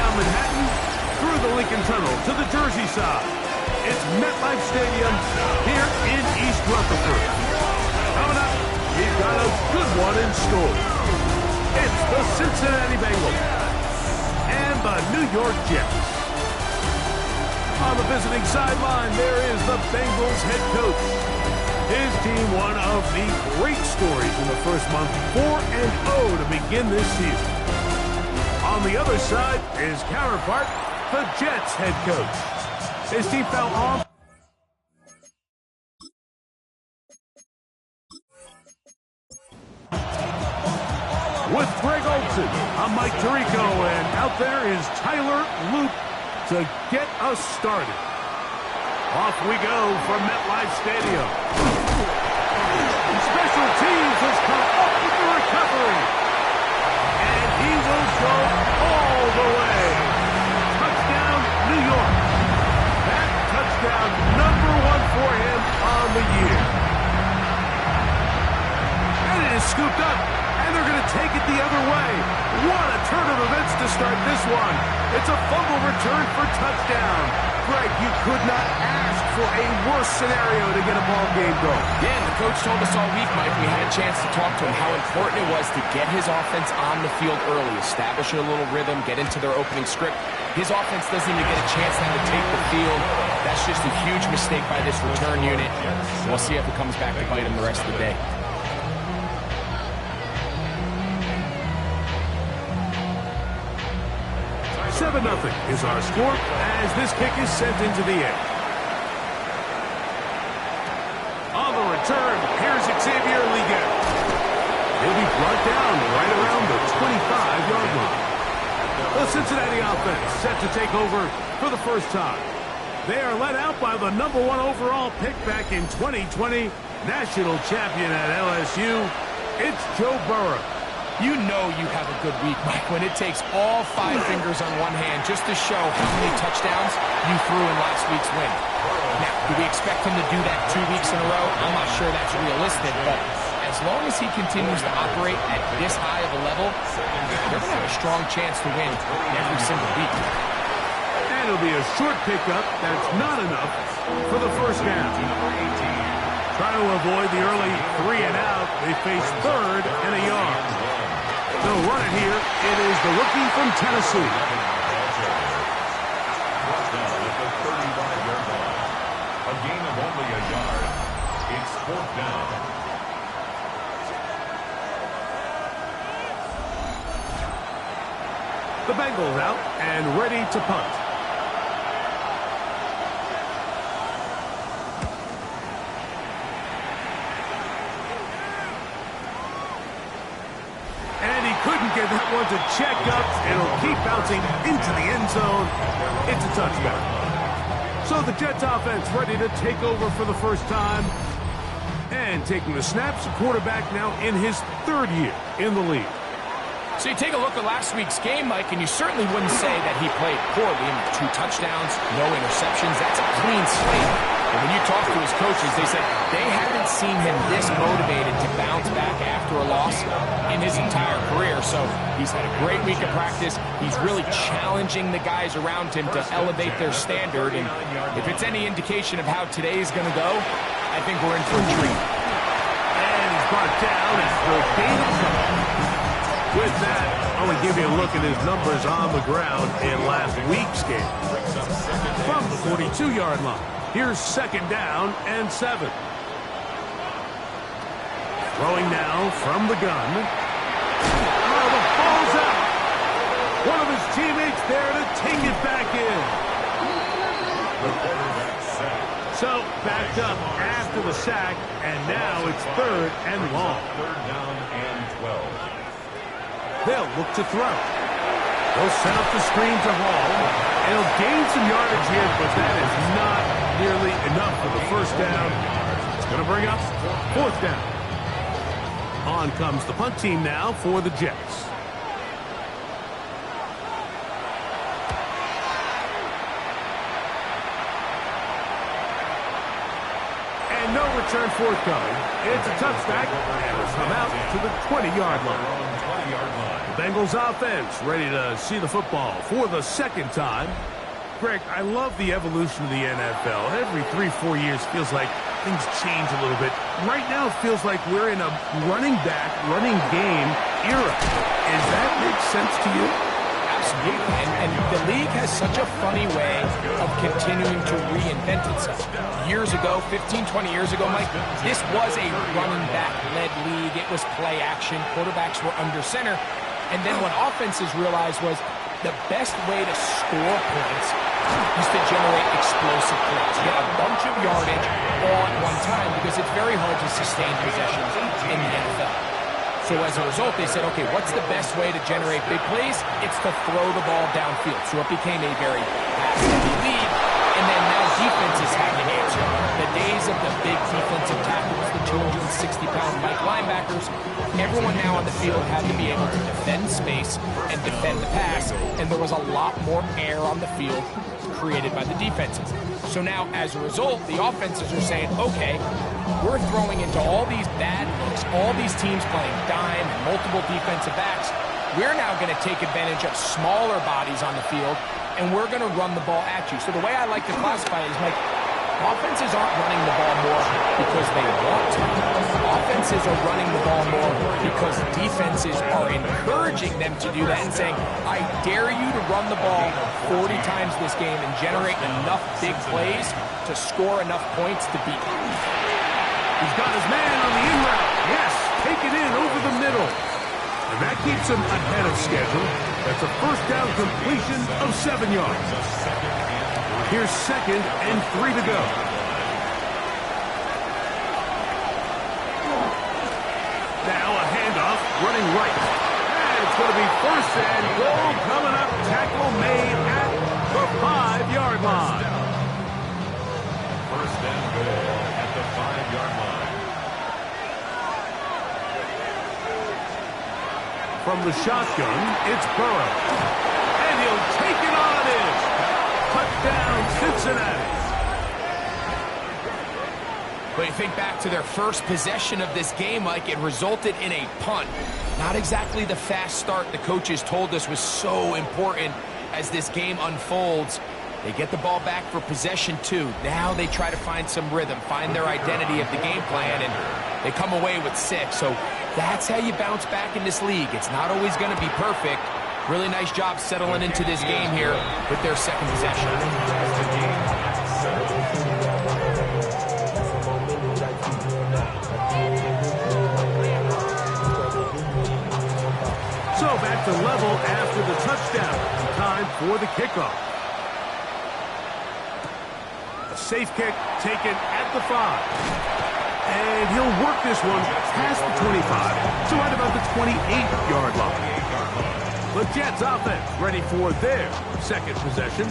down Manhattan through the Lincoln Tunnel to the Jersey side. It's MetLife Stadium here in East Rutherford. Coming up, we've got a good one in store. It's the Cincinnati Bengals and the New York Jets. On the visiting sideline, there is the Bengals head coach. His team, one of the great stories in the first month, 4-0 to begin this season. On the other side, his counterpart, the Jets head coach. His team fell off. With Greg Olsen, I'm Mike Tirico, and out there is Tyler Loop to get us started. Off we go from MetLife Stadium. Special Teams has come up with the recovery. And he will go all the way. Touchdown, New York. That touchdown #1 for him on the year. And it is scooped up. And they're going to take it the other way. What a turn of events to start this one. It's a fumble return for touchdown. Greg, you could not ask for a worse scenario to get a ball game going. Yeah, and the coach told us all week, Mike, we had a chance to talk to him how important it was to get his offense on the field early, establish a little rhythm, get into their opening script. His offense doesn't even get a chance now to take the field. That's just a huge mistake by this return unit. We'll see if it comes back to bite him the rest of the day. 7-0 is our score as this kick is sent into the air. On the return, here's Xavier Leggett. He'll be brought down right around the 25-yard line. The Cincinnati offense set to take over for the first time. They are led out by the #1 overall pick back in 2020, national champion at LSU. It's Joe Burrow. You know you have a good week, Mike, when it takes all 5 fingers on one hand just to show how many touchdowns you threw in last week's win. Now, do we expect him to do that 2 weeks in a row? I'm not sure that's realistic, but as long as he continues to operate at this high of a level, they're going to have a strong chance to win every single week. And it'll be a short pickup. That's not enough for the first down. Trying to avoid the early 3 and out, they face 3rd and a yard. They'll run it here. It is the rookie from Tennessee. A gain of only a yard. It's 4th down. The Bengals out and ready to punt. Couldn't get that one to check up. It'll keep bouncing into the end zone. It's a touchdown. So the Jets offense ready to take over for the first time. And taking the snaps, quarterback now in his 3rd year in the league. So you take a look at last week's game, Mike, and you certainly wouldn't say that he played poorly. I mean, 2 touchdowns, no interceptions. That's a clean slate. And when you talk to his coaches, they said they haven't seen him this motivated to bounce back after a loss in his entire career. So he's had a great week of practice. He's really challenging the guys around him to elevate their standard. And if it's any indication of how today is going to go, I think we're in for a treat. And he's brought down at the gain of 7. With that, I'm going to give you a look at his numbers on the ground in last week's game. From the 42-yard line, here's 2nd down and 7. Throwing now from the gun. Oh, the ball's out. One of his teammates there to take it back in. So, backed up after the sack, and now it's 3rd and long. 3rd down and 12. They'll look to throw. They'll set up the screen to Hall. And he'll gain some yardage here, but that is not nearly enough for the first down. It's going to bring up 4th down. On comes the punt team now for the Jets. And no return forthcoming. It's a touchback, and it'll come out to the 20-yard line. Bengals offense ready to see the football for the second time. Greg, I love the evolution of the NFL. Every 3-4 years feels like things change a little bit. Right now it feels like we're in a running back, running game era. Does that make sense to you? Absolutely. And the league has such a funny way of continuing to reinvent itself. Years ago, 15, 20 years ago, Mike, this was a running back-led league. It was play action. Quarterbacks were under center. And then what offenses realized was the best way to score points is to generate explosive plays. Get a bunch of yardage all at one time because it's very hard to sustain possessions in the NFL. So as a result, they said, okay, what's the best way to generate big plays? It's to throw the ball downfield. So it became a very pass-heavy league. And then now defenses have to answer. The days of the big defensive tackles, the 260-pound Mike linebackers, everyone now on the field had to be able to defend space and defend the pass, and there was a lot more air on the field created by the defenses. So now, as a result, the offenses are saying, okay, we're throwing into all these bad looks, all these teams playing dime and multiple defensive backs. We're now going to take advantage of smaller bodies on the field, and we're going to run the ball at you. So the way I like to classify it is, like, offenses aren't running the ball more because they want to. Offenses are running the ball more because defenses are encouraging them to do that and saying, I dare you to run the ball 40 times this game and generate enough big plays to score enough points to beat you. He's got his man on the in route. Yes, take it in over the middle. And that keeps him ahead of schedule. That's a first down completion of 7 yards. Here's 2nd and 3 to go. Now a handoff, running right. And it's going to be 1st and goal coming up. Tackle made at the 5-yard line. 1st and goal at the 5-yard line. From the shotgun, it's Burrow. And he'll take it on in. Touchdown, Cincinnati. But you think back to their first possession of this game, Mike, it resulted in a punt. Not exactly the fast start the coaches told us was so important as this game unfolds. They get the ball back for possession 2. Now they try to find some rhythm, find their identity of the game plan, and they come away with 6. So that's how you bounce back in this league. It's not always going to be perfect. Really nice job settling into this game here with their 2nd possession. So back to level after the touchdown. Time for the kickoff. A safe kick taken at the 5. And he'll work this one past the 25, so right about the 28-yard line. The Jets offense ready for their 2nd possession.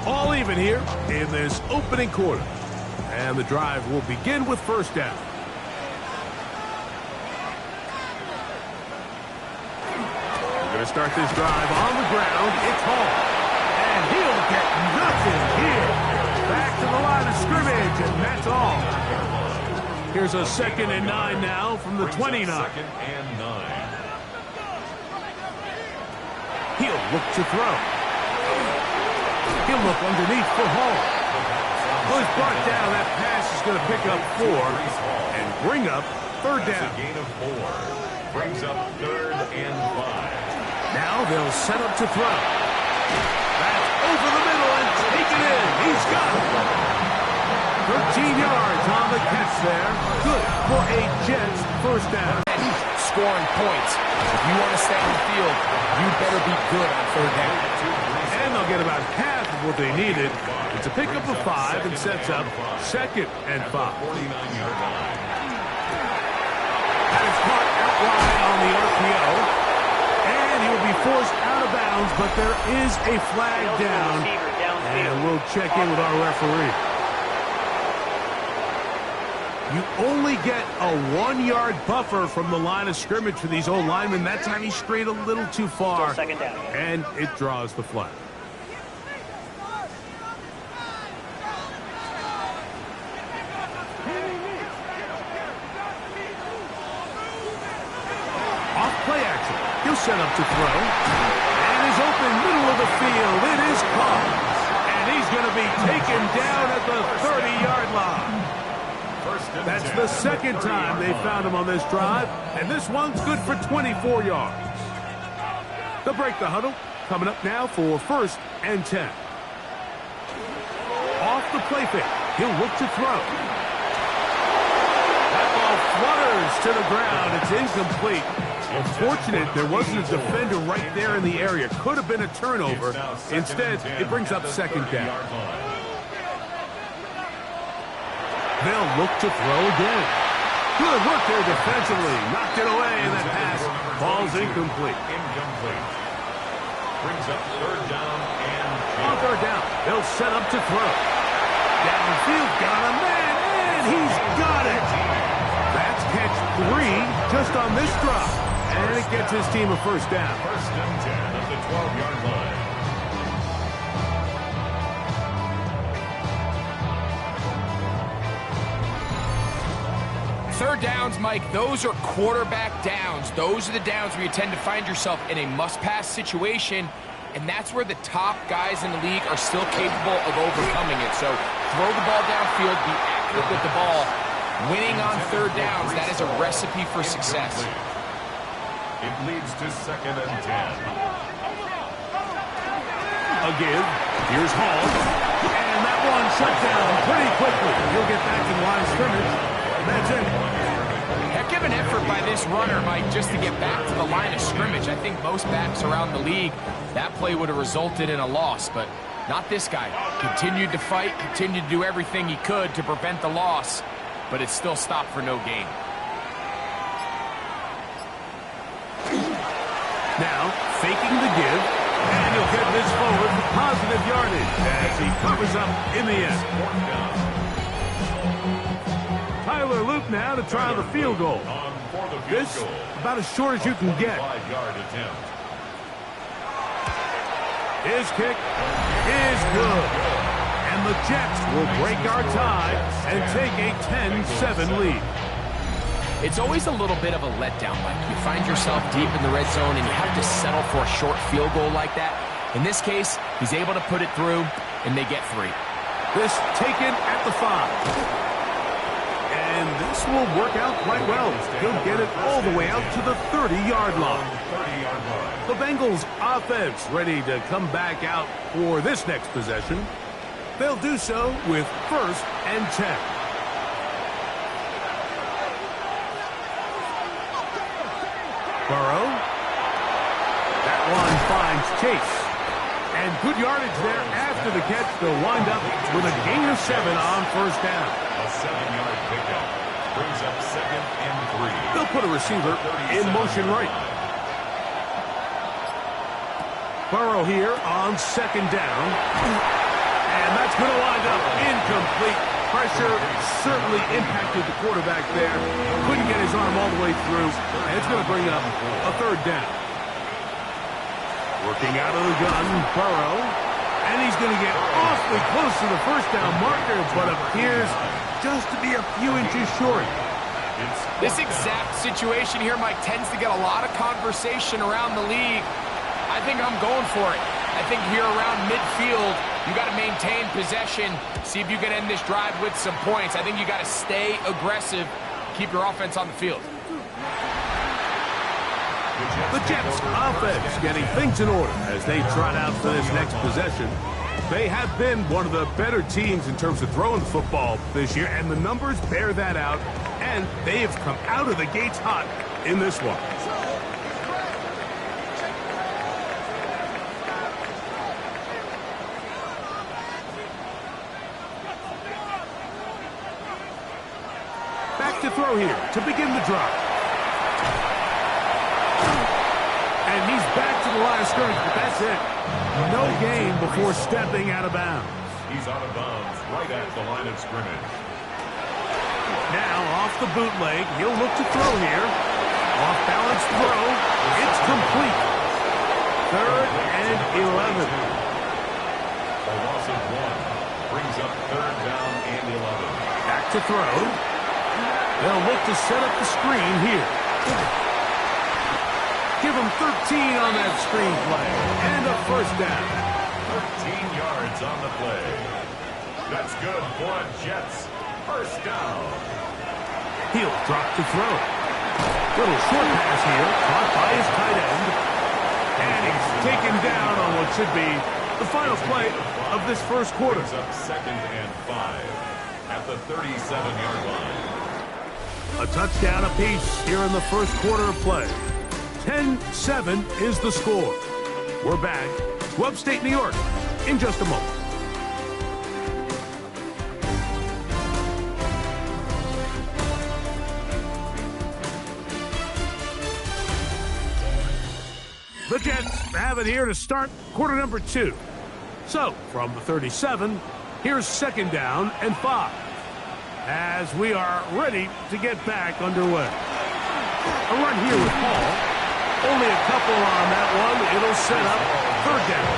All even here in this opening quarter. And the drive will begin with 1st down. We're going to start this drive on the ground. It's Hall. And he'll get nothing here. Back to the line of scrimmage, and that's all. Here's a 2nd and 9 now from the 29. 2nd and 9. He'll look to throw. He'll look underneath for Hall. He's brought down. That pass is going to pick up 4 and bring up 3rd down. A gain of 4. Brings up 3rd and 5. Now they'll set up to throw. That's over the middle and take it in. He's got it. 13 yards on the catch there. Good for a Jets 1st down. Scoring points. If you want to stay on the field, you better be good on 3rd down. And they'll get about half of what they needed. It's a pickup of 5 and sets up 2nd and 5. 49-yard line. That is caught out wide on the RPO. And he will be forced out of bounds, but there is a flag down. And we'll check in with our referee. You only get a 1-yard buffer from the line of scrimmage for these old linemen. That time he strayed a little too far. Still 2nd down. And it draws the flag. Off play action. He'll set up to throw. And is open middle of the field. It is caught. And he's going to be taken down at the 30-yard line. That's the second time they found him on this drive. And this one's good for 24 yards. They'll break the huddle. Coming up now for 1st and 10. Off the play fake. He'll look to throw. That ball flutters to the ground. It's incomplete. Unfortunate there wasn't a defender right there in the area. Could have been a turnover. Instead, it brings up 2nd down. They'll look to throw again. Good work there defensively. Knocked it away, and that pass ball's incomplete. Brings up 3rd down and on 3rd down, they'll set up to throw. Downfield, got a man, and he's got it. That's catch 3 just on this drop. And it gets his team a 1st down. 1st and 10 at the 12-yard line. Third downs, Mike, those are quarterback downs. Those are the downs where you tend to find yourself in a must-pass situation, and that's where the top guys in the league are still capable of overcoming it. So throw the ball downfield, be accurate with the ball. Winning on 3rd downs, that is a recipe for success. It leads to 2nd and 10. Again, here's Hall. And that one shut down pretty quickly. He'll get back in line of scrimmage. That's it. Heck of an effort by this runner, Mike, just to get back to the line of scrimmage. I think most backs around the league, that play would have resulted in a loss, but not this guy. Continued to fight, continued to do everything he could to prevent the loss, but it still stopped for no gain. Now, faking the give, and he'll get this forward for positive yardage as he covers up in the end. Tyler Luke now to try the field goal. This, about as short as you can get. 5-yard attempt. His kick is good. And the Jets will break our tie and take a 10-7 lead. It's always a little bit of a letdown, Mike. You find yourself deep in the red zone and you have to settle for a short field goal like that. In this case, he's able to put it through, and they get 3. This taken at the 5. And this will work out quite well. He'll get it all the way out to the 30-yard line. The Bengals offense ready to come back out for this next possession. They'll do so with 1st and 10. Burrow. That one finds Chase. And good yardage there after the catch. They'll wind up with a gain of 7 on 1st down. A 7-yard pickup brings up 2nd and 3. They'll put a receiver in motion right. Burrow here on 2nd down. And that's going to wind up incomplete. Pressure certainly impacted the quarterback there. Couldn't get his arm all the way through. And it's going to bring up a 3rd down. Working out of the gun, Burrow. And he's going to get awfully close to the 1st down marker, but appears just to be a few inches short. This exact situation here, Mike, tends to get a lot of conversation around the league. I think I'm going for it. I think here around midfield, you got to maintain possession, see if you can end this drive with some points. I think you got to stay aggressive, keep your offense on the field. The Jets offense getting things in order as they trot out for this next possession. They have been one of the better teams in terms of throwing the football this year, and the numbers bear that out, and they have come out of the gates hot in this one. Back to throw here to begin the drive. And he's back to the line of scrimmage, but that's it. No gain before stepping out of bounds. He's out of bounds right at the line of scrimmage. Now off the bootleg, he'll look to throw here. Off balance throw. It's complete. 3rd and 11. A loss of 1 brings up 3rd down and 11. Back to throw. They'll look to set up the screen here. give him 13 on that screenplay. And a first down. 13 yards on the play. That's good for Jets. First down. He'll drop to throw. Little short pass here, caught by his tight end. And he's taken down on what should be the final play of this first quarter. Brings up 2nd and 5 at the 37-yard line. A touchdown apiece here in the first quarter of play. 10-7 is the score. We're back to upstate New York in just a moment. The Jets have it here to start quarter number 2. So, from the 37, here's 2nd down and 5. As we are ready to get back underway. A run here with Paul. Only a couple on that one. It'll set up 3rd down.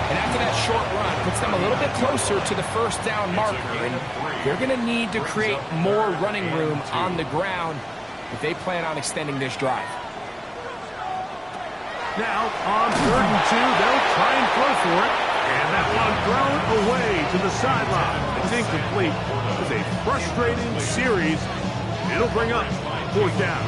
And after that short run, puts them a little bit closer to the first down marker. And they're going to need to create more running room on the ground if they plan on extending this drive. Now, on 3rd and 2, they'll try and throw for it. And that one thrown away to the sideline. It's incomplete. It's a frustrating series. It'll bring up 4th down.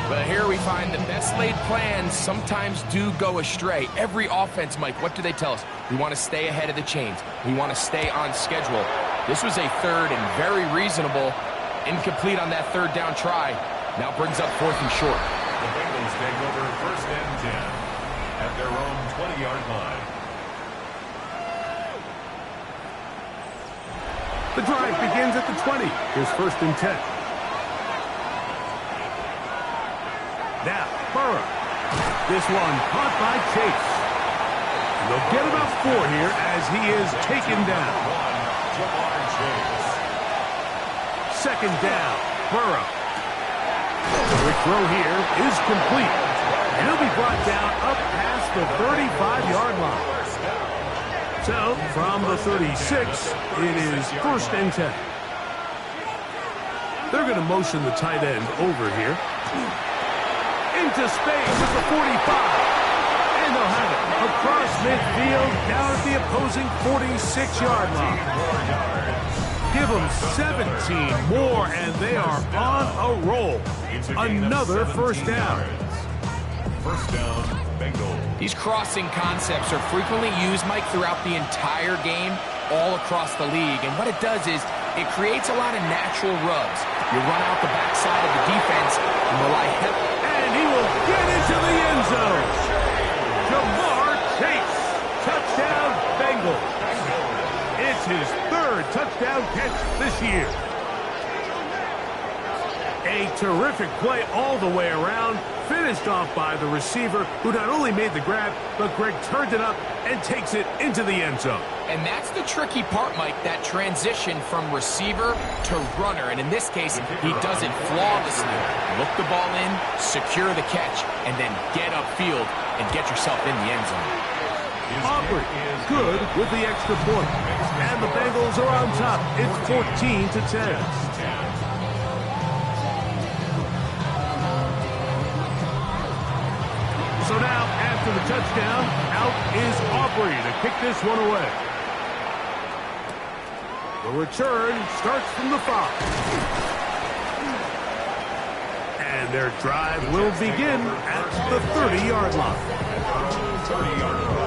But here we find the best laid plans sometimes do go astray. Every offense, Mike, what do they tell us? We want to stay ahead of the chains. We want to stay on schedule. This was a 3rd and very reasonable. Incomplete on that 3rd down try. Now brings up 4th and short. The Bengals take over 1st and 10 at their own 20-yard line. The drive begins at the 20. Here's 1st and 10. Now, Burrow. This one caught by Chase. And they'll get about 4 here as he is taken down. 2nd down, Burrow. The quick throw here is complete. And he'll be brought down up past the 35-yard line. So, from the 36, it is 1st and 10. They're going to motion the tight end over here. Into space at the 45. And they'll have it across midfield down at the opposing 46-yard line. Give them 17 more, and they are on a roll. Another 1st down. 1st down, Bengals. These crossing concepts are frequently used, Mike, throughout the entire game, all across the league. And what it does is it creates a lot of natural rubs. You run out the backside of the defense and rely heavily. And he will get into the end zone. Jamar Chase. Touchdown, Bengals. It's his 3rd touchdown catch this year. A terrific play all the way around, finished off by the receiver, who not only made the grab, but Greg turned it up and takes it into the end zone. And that's the tricky part, Mike, that transition from receiver to runner. And in this case, he does it flawlessly. Look the ball in, secure the catch, and then get upfield and get yourself in the end zone. Aubrey is good with the extra point. And the Bengals are on top. It's 14-10. So now, after the touchdown, out is Aubrey to kick this one away. The return starts from the 5. And their drive will begin at the 30-yard line. 30-yard line.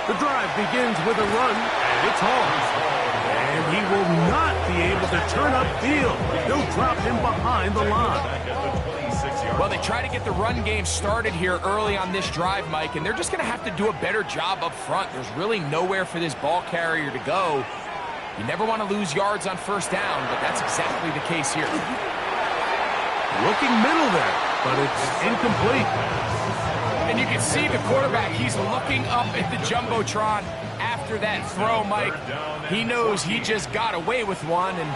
The drive begins with a run, and it's hard. And he will not be able to turn upfield. They'll drop him behind the line. Well, they try to get the run game started here early on this drive, Mike, and they're just going to have to do a better job up front. There's really nowhere for this ball carrier to go. You never want to lose yards on 1st down, but that's exactly the case here. Looking middle there, but it's incomplete. And you can see the quarterback, he's looking up at the Jumbotron after that throw, Mike. He knows he just got away with one, and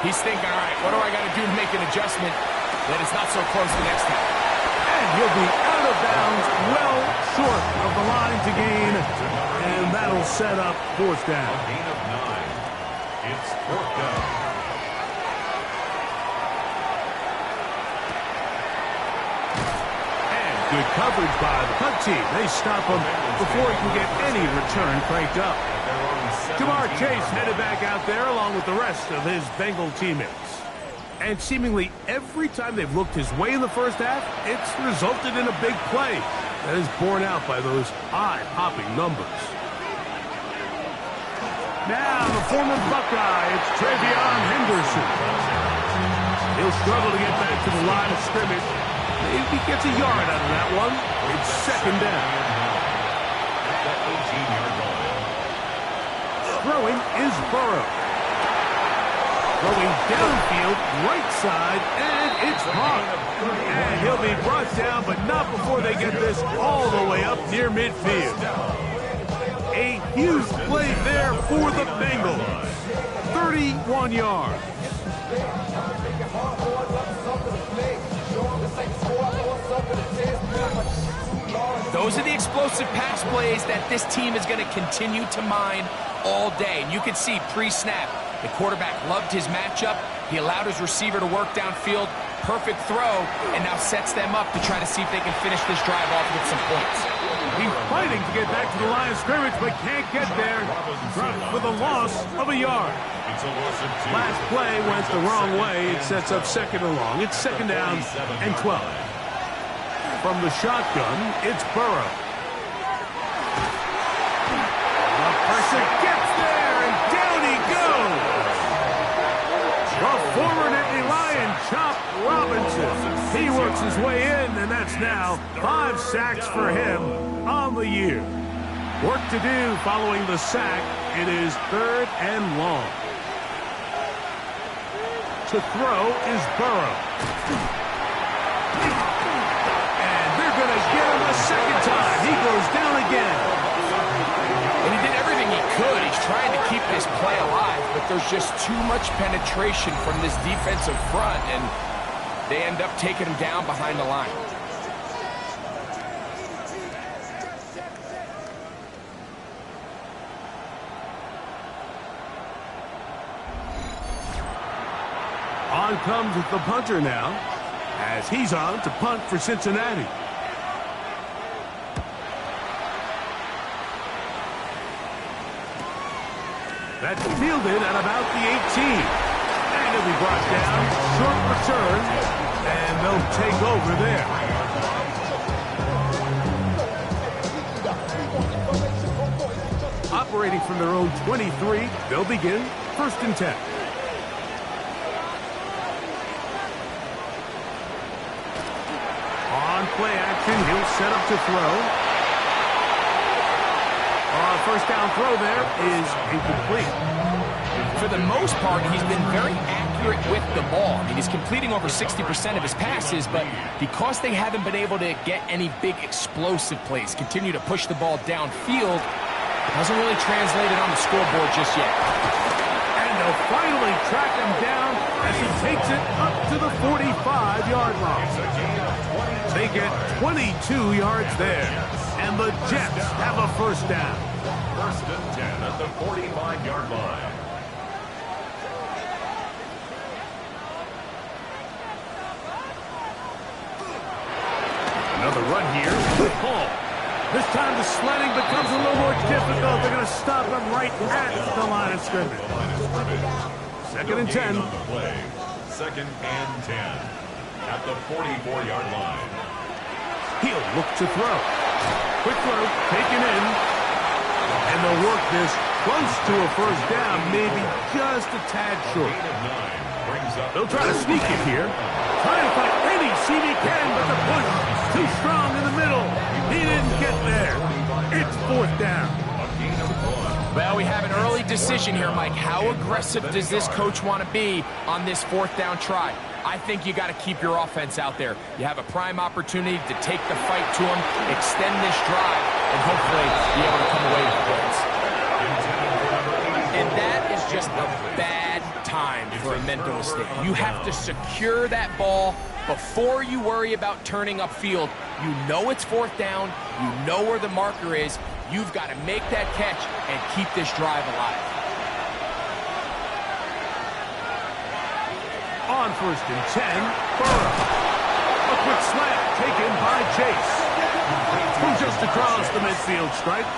he's thinking, all right, what do I got to do to make an adjustment that it's not so close the next time? And he'll be out of bounds, well short of the line to gain. And that'll set up fourth down. A gain of 9. It's fourth down. And good coverage by the punt team. They stop him before he can get any return cranked up. Jamar Chase headed back out there along with the rest of his Bengal teammates. And seemingly every time they've looked his way in the first half, it's resulted in a big play that is borne out by those eye-popping numbers. Now, the former Buckeye, it's Travion Henderson. He'll struggle to get back to the line of scrimmage. Maybe he gets a yard out of that one. It's second down. Throwing is Burrow. Throwing downfield, right side, and it's caught. And he'll be brought down, but not before they get this all the way up near midfield. A huge play there for the Bengals. 31 yards. Those are the explosive pass plays that this team is going to continue to mine all day. And you can see pre-snap, the quarterback loved his matchup. He allowed his receiver to work downfield. Perfect throw, and now sets them up to try to see if they can finish this drive off with some points. He's fighting to get back to the line of scrimmage, but can't get there. Dropped for the loss of a yard. Last play went the wrong way. It sets up second and long. It's second down and 12. From the shotgun, it's Burrow. The pressure gets there, and down he goes. The former Nittany Lion, Chop Robinson. He works his way in, and that's now 5 sacks for him on the year. Work to do following the sack. It is third and long. To throw is Burrow. And they're going to get him a second time. He goes down again. And he did everything he could. He's trying to keep this play alive, but there's just too much penetration from this defensive front, and they end up taking him down behind the line. On comes the punter now, as he's on to punt for Cincinnati. That's fielded at about the 18. And he'll be brought down. Short return. And they'll take over there. Operating from their own 23, they'll begin first and 10. On play action, he'll set up to throw. First down throw there is incomplete. For the most part, he's been very accurate with the ball. I mean, he's completing over 60% of his passes, but because they haven't been able to get any big explosive plays, continue to push the ball downfield, it hasn't really translated on the scoreboard just yet. And they'll finally track him down as he takes it up to the 45-yard line. They get 22 yards there, and the Jets have a first down. First and 10 at the 45-yard line. Another run here with Paul. This time the sledding becomes a little more difficult. They're going to stop him right at the line of scrimmage. Second and 10. Second and 10 at the 44-yard line. He'll look to throw. Quick throw, taken in. And they'll work this close to a first down, maybe just a tad short. They'll try to sneak it here. Trying to find any seam he can, but the push too strong in the middle. He didn't get there. It's fourth down. Well, we have an early decision here, Mike. How aggressive does this coach want to be on this fourth down try? I think you got to keep your offense out there. You have a prime opportunity to take the fight to him, extend this drive, and hopefully be able to come away with points. And that is just a bad time for a mental mistake. You have to secure that ball Before you worry about turning upfield, you know it's fourth down, you know where the marker is, you've got to make that catch and keep this drive alive. On 1st and 10, Burrow. A quick slant taken by Chase, who just across the midfield stripe.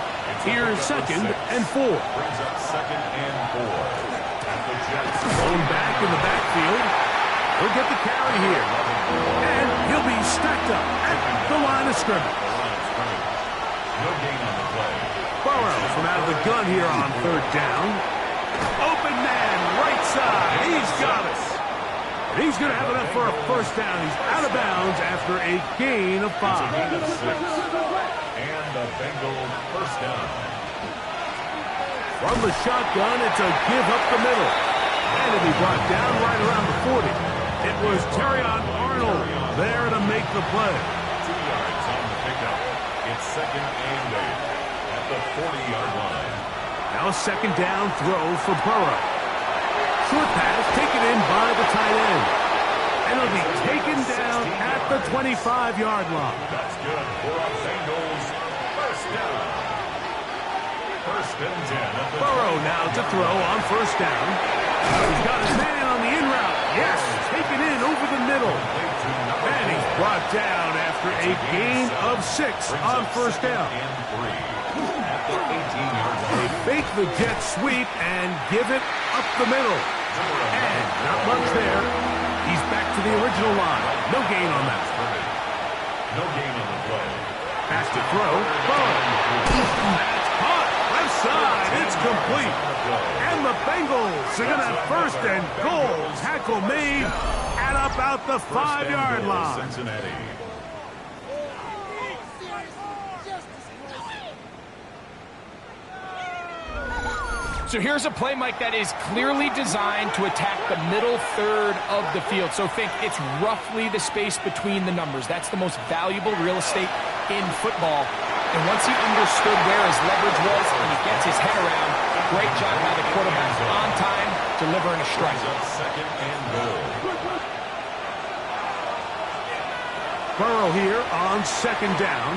Here's 2nd and 4. Brings up 2nd and 4. And the Jets Going back in the backfield. He'll get the carry here. And he'll be stacked up at the line of scrimmage. No gain on the play. Burrow from out of the gun here on 3rd down. Open man, right side. He's got it. And he's going to have enough for a 1st down. He's out of bounds after a gain of 5. It's a gain of 6. And the Bengals 1st down. From the shotgun, it's a give up the middle. And it'll be brought down right around the 40. It was Terrion Arnold there to make the play. 2 yards on the pickup. It's 2nd and 8 at the 40-yard line. Now a 2nd down throw for Burrow. Short pass taken in by the tight end. And it'll be taken down at the 25-yard line. That's good for a Bengals 1st down. 1st and 10 at the Burrow now to throw on 1st down. He's got his man on the in route. Yes, taken in over the middle. And he's brought down after a gain of 6 on 1st down. And 3 at the 18-yard They line. fake the jet sweep and give it up the middle. And not much there. He's back to the original line. No gain on that. No gain on the play. Pass to throw. Burrow. That's caught. Left side. It's complete. And the Bengals are going to have 1st and goal. Tackle made at about the 5-yard line. Cincinnati. So here's a play, Mike, that is clearly designed to attack the middle 3rd of the field. So think it's roughly the space between the numbers. That's the most valuable real estate in football. And once he understood where his leverage was and he gets his head around, great job by the quarterback on time, delivering a strike. Brings up 2nd and goal. Burrow here on 2nd down.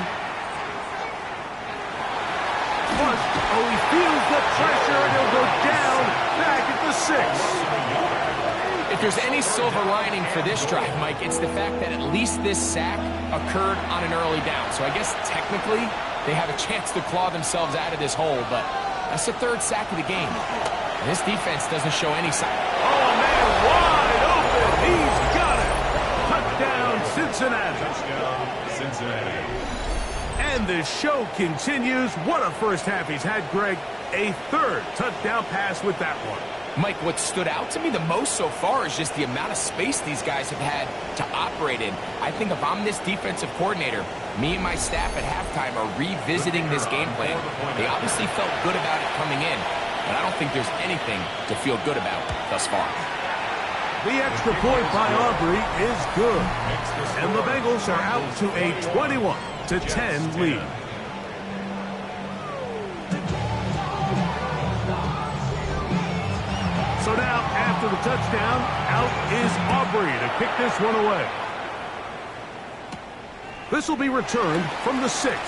Oh, he feels the pressure, and he'll go down back at the 6. If there's any silver lining for this drive, Mike, it's the fact that at least this sack occurred on an early down. So I guess technically they have a chance to claw themselves out of this hole, but that's the 3rd sack of the game. And this defense doesn't show any sign. Oh, man, wide open. He's got it. Touchdown, Cincinnati. Touchdown, Cincinnati. And the show continues. What a 1st half he's had, Greg. A 3rd touchdown pass with that one. Mike, what stood out to me the most so far is just the amount of space these guys have had to operate in. I think if I'm this defensive coordinator, me and my staff at halftime are revisiting this game plan. They obviously felt good about it coming in, but I don't think there's anything to feel good about thus far. The extra point by Aubrey is good. And the Bengals are out to a 21-10 lead. So now, after the touchdown, out is Aubrey to kick this one away. This will be returned from the 6.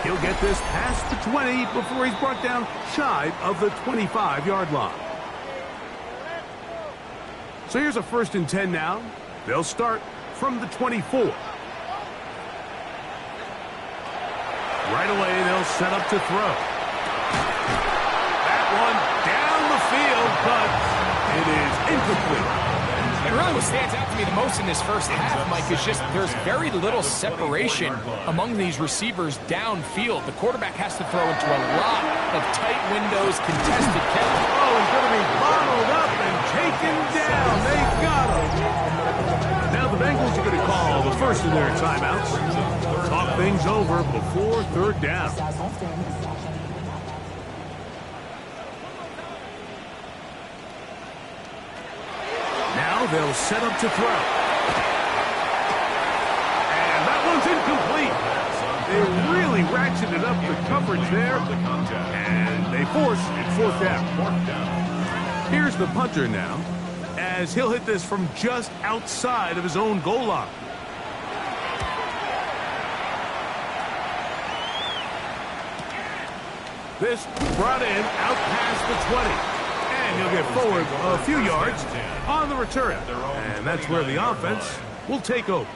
He'll get this past the 20 before he's brought down shy of the 25-yard line. So here's a 1st and 10 now. They'll start from the 24. Right away, they'll set up to throw. That one down the field, but it is incomplete. And really what stands out to me the most in this 1st half, Mike, is just there's very little separation among these receivers downfield. The quarterback has to throw into a lot of tight windows, contested catch. Oh, he's going to be bottled up and taken down. They got him. Now the Bengals are going to call the first of their timeouts. Talk things over before 3rd down. Now they'll set up to throw. And that one's incomplete. They really ratcheted up the coverage there. And they force it 4th down. Here's the punter now. as he'll hit this from just outside of his own goal line. This brought in out past the 20. And he'll get forward a few yards on the return. And that's where the offense will take over.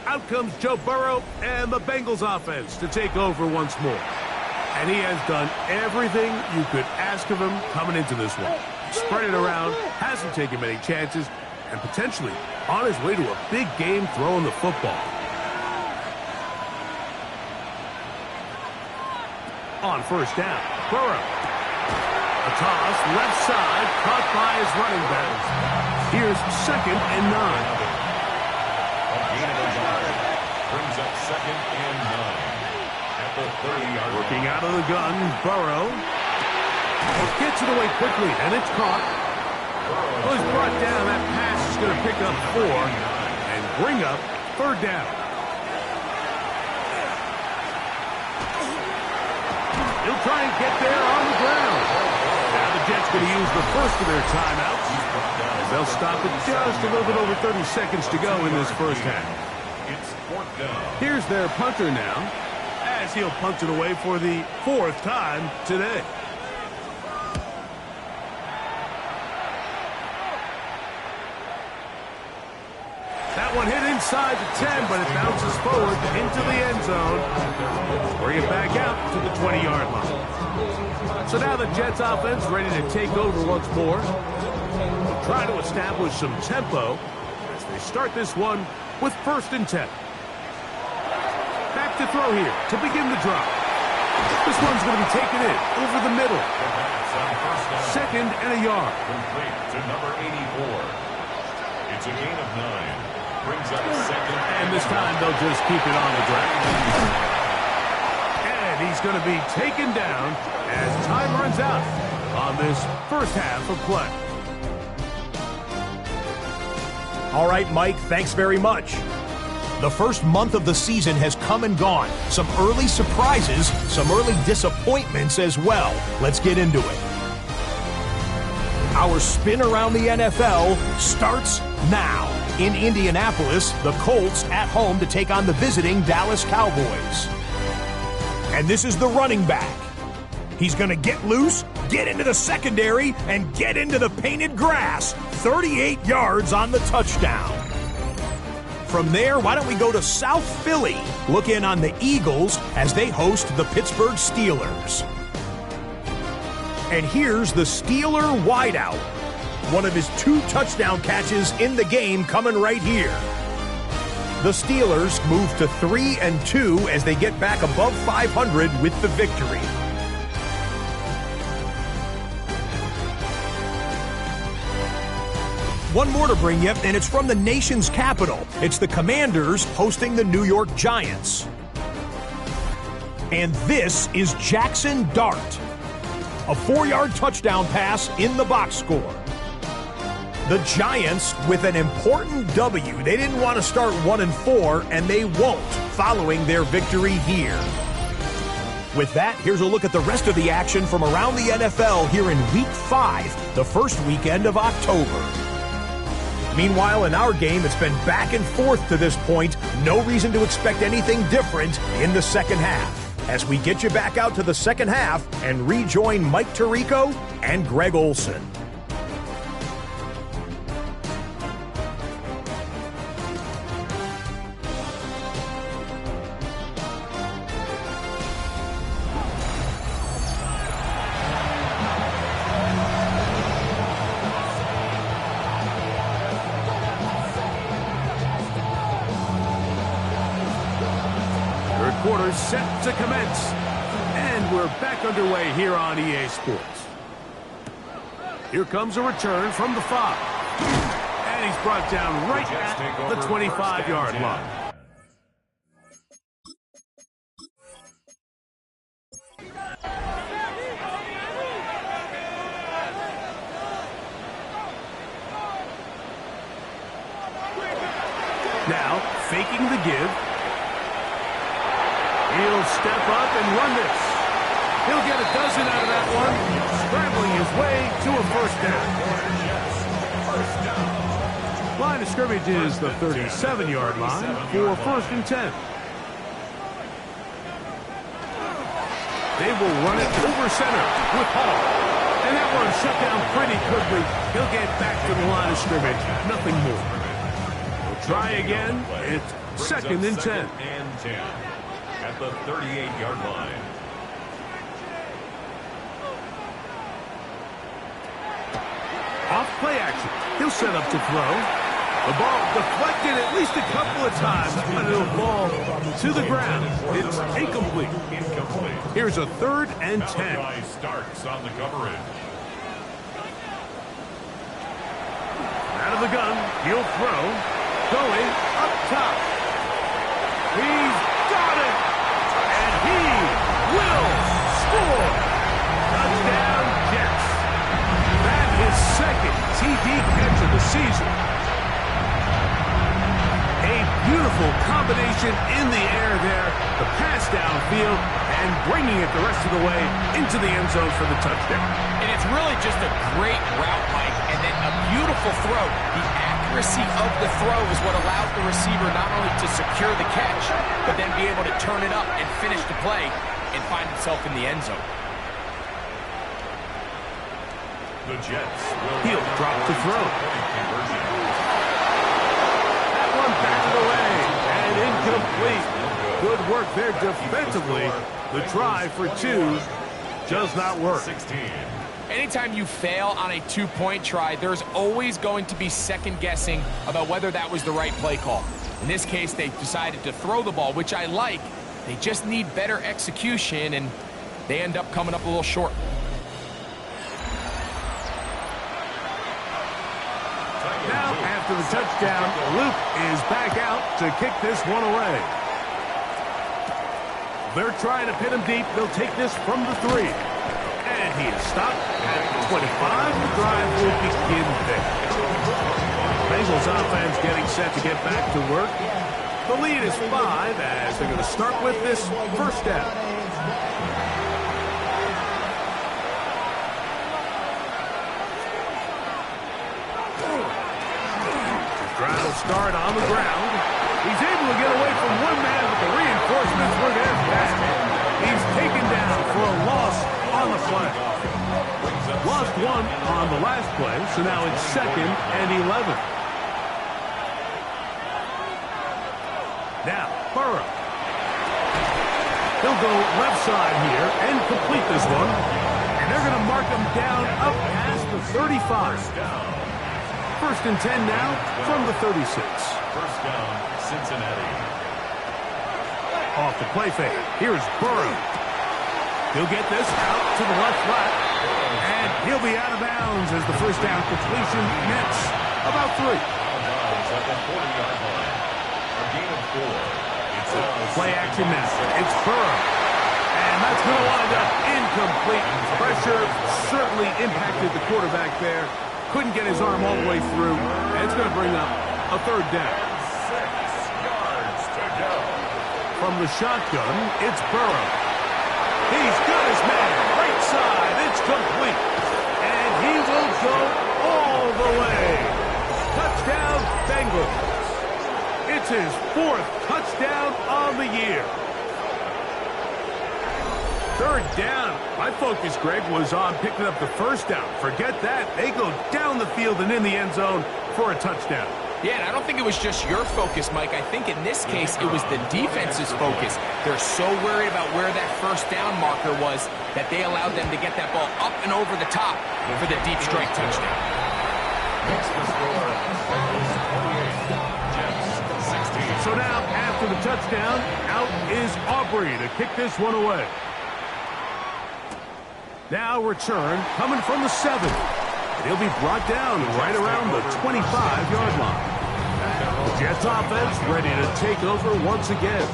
Out comes Joe Burrow and the Bengals offense to take over once more. And he has done everything you could ask of him coming into this one. Spread it around, hasn't taken many chances, and potentially on his way to a big game throwing the football. On first down, Burrow. A toss, left side, caught by his running backs. Here's 2nd and 9. Brings up 2nd and 9. At the 30-yard line. Working out of the gun, Burrow. Gets it away quickly, and it's caught. Well, he's brought down. That pass is going to pick up 4 and bring up 3rd down. He'll try and get there on the ground. Now the Jets going to use the first of their timeouts. As they'll stop it just a little bit over 30 seconds to go in this first half. It's 4th down. Here's their punter now, as he'll punt it away for the 4th time today. That one hit inside the 10, but it bounces forward into the end zone. Bring it back out to the 20-yard line. So now the Jets offense ready to take over once more. They'll try to establish some tempo as they start this one with 1st and 10. Back to throw here to begin the drive. This one's going to be taken in over the middle. 2nd and a yard. Complete to number 84. It's a gain of 9. Brings up 2nd. And this time they'll just keep it on the ground. And he's going to be taken down as time runs out on this first half of play. All right, Mike, thanks very much. The first month of the season has come and gone. Some early surprises, some early disappointments as well. Let's get into it. Our spin around the NFL starts now. In Indianapolis, the Colts at home to take on the visiting Dallas Cowboys. And this is the running back. He's going to get loose, get into the secondary, and get into the painted grass. 38 yards on the touchdown. From there, why don't we go to South Philly? Look in on the Eagles as they host the Pittsburgh Steelers. And here's the Steeler wideout. One of his 2 touchdown catches in the game coming right here. The Steelers move to 3-2 as they get back above 500 with the victory. One more to bring you, and it's from the nation's capital. It's the Commanders hosting the New York Giants. And this is Jackson Dart. A 4-yard touchdown pass in the box score. The Giants with an important W. They didn't want to start 1-4, and they won't following their victory here. With that, here's a look at the rest of the action from around the NFL here in Week 5, the first weekend of October. Meanwhile, in our game, it's been back and forth to this point. No reason to expect anything different in the second half. As we get you back out to the second half and rejoin Mike Tirico and Greg Olson. Quarter set to commence. And we're back underway here on EA Sports. Here comes a return from the 5. And he's brought down right at the 25-yard line. Now, faking the give. He'll step up and run this. He'll get a dozen out of that one, scrambling his way to a first down. scrimmage is the 37-yard line for 1st and 10. They will run it over center with Hall. And that one shut down pretty quickly. He'll get back to the line of scrimmage. Nothing more. We'll try again. It's 2nd and 10. And 10 at the 38-yard line. Off play action. He'll set up to throw. The ball deflected at least a couple of times, but it'll fall to the ground. It's incomplete. Here's a 3rd and 10. Starts on the coverage. Out of the gun, he'll throw. Going up top. He's got it. And he will score. Touchdown, Jets. That is 2nd TD catch of the season. A beautiful combination in the air there. The pass downfield and bringing it the rest of the way into the end zone for the touchdown. And it's really just a great route, Mike, and then a beautiful throw. The accuracy of the throw is what allows the receiver not only to secure the catch, but then be able to turn it up and finish the play and find himself in the end zone. The Jets will He'll drop to throw. That one batted away and incomplete. Good work there defensively. The try for 2 does not work. 16. Anytime you fail on a 2-point try, there's always going to be second guessing about whether that was the right play call. In this case, they decided to throw the ball, which I like. They just need better execution, and they end up coming up a little short. Now, after the touchdown, Luke is back out to kick this one away. They're trying to pin him deep. They'll take this from the 3. And he is stopped at 25. The drive will begin there. Bengals offense getting set to get back to work. The lead is 5 as they're going to start with this 1st down. Drive start on the ground. He's able to get away from one man, but the reinforcements were there fast. He's taken down for a loss on the play. Lost 1 on the last play, so now it's 2nd and 11. Now, Burrow. He'll go left side here and complete this one. And they're going to mark him down up past the 35. 1st and 10 now from the 36. 1st down, Cincinnati. Off the play fake. Here's Burrow. He'll get this out to the left flat. And he'll be out of bounds as the 1st down completion nets about 3. At the 40-yard line. A gain of 4. Play action now. It's Burrow. And that's going to wind up incomplete. Pressure certainly impacted the quarterback there. Couldn't get his arm all the way through. And it's going to bring up a 3rd down. 6 yards to go. From the shotgun, it's Burrow. He's got his man. Right side. It's complete. And he will go all the way. Touchdown, Bengals. It's his 4th touchdown on the year. 3rd down. My focus, Greg, was on picking up the 1st down. Forget that. They go down the field and in the end zone for a touchdown. Yeah, and I don't think it was just your focus, Mike. I think in this case, it was the defense's focus. They're so worried about where that 1st down marker was that they allowed them to get that ball up and over the top for the deep strike touchdown. Makes the score. Jets 16. So now, after the touchdown, out is Aubrey to kick this one away. Now return coming from the 7. And he'll be brought down right around the 25-yard line. The Jets offense ready to take over once again.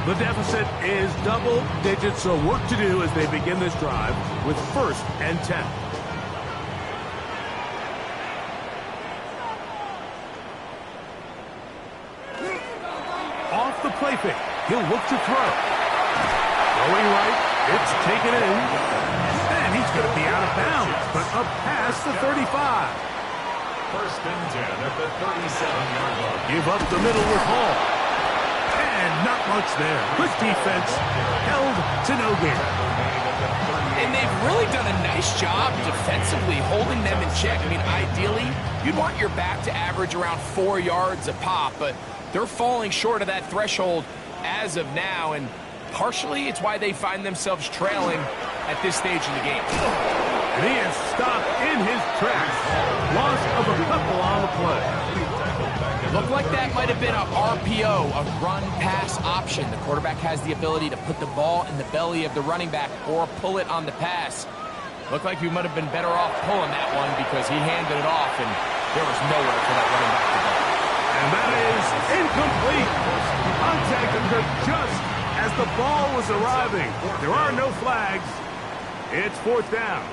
The deficit is double digits, so work to do as they begin this drive with 1st and 10. Off the play fake. He'll look to throw. Going right. It's taken in. And he's going to be out of bounds, but up past the 35. First and 10 at the 37-yard line. Give up the middle with Hall. And not much there. Good defense. Held to no gain. And they've really done a nice job defensively holding them in check. I mean, ideally, you'd want your back to average around 4 yards a pop, but they're falling short of that threshold as of now, and partially it's why they find themselves trailing at this stage in the game. And he is stopped in his tracks. Loss of a couple on the play. Looked like that might have been a RPO, a run-pass option. The quarterback has the ability to put the ball in the belly of the running back or pull it on the pass. Looked like he might have been better off pulling that one because he handed it off, and there was nowhere for that running back to go. And that is incomplete. Contact occurred just as the ball was arriving. There are no flags. It's fourth down.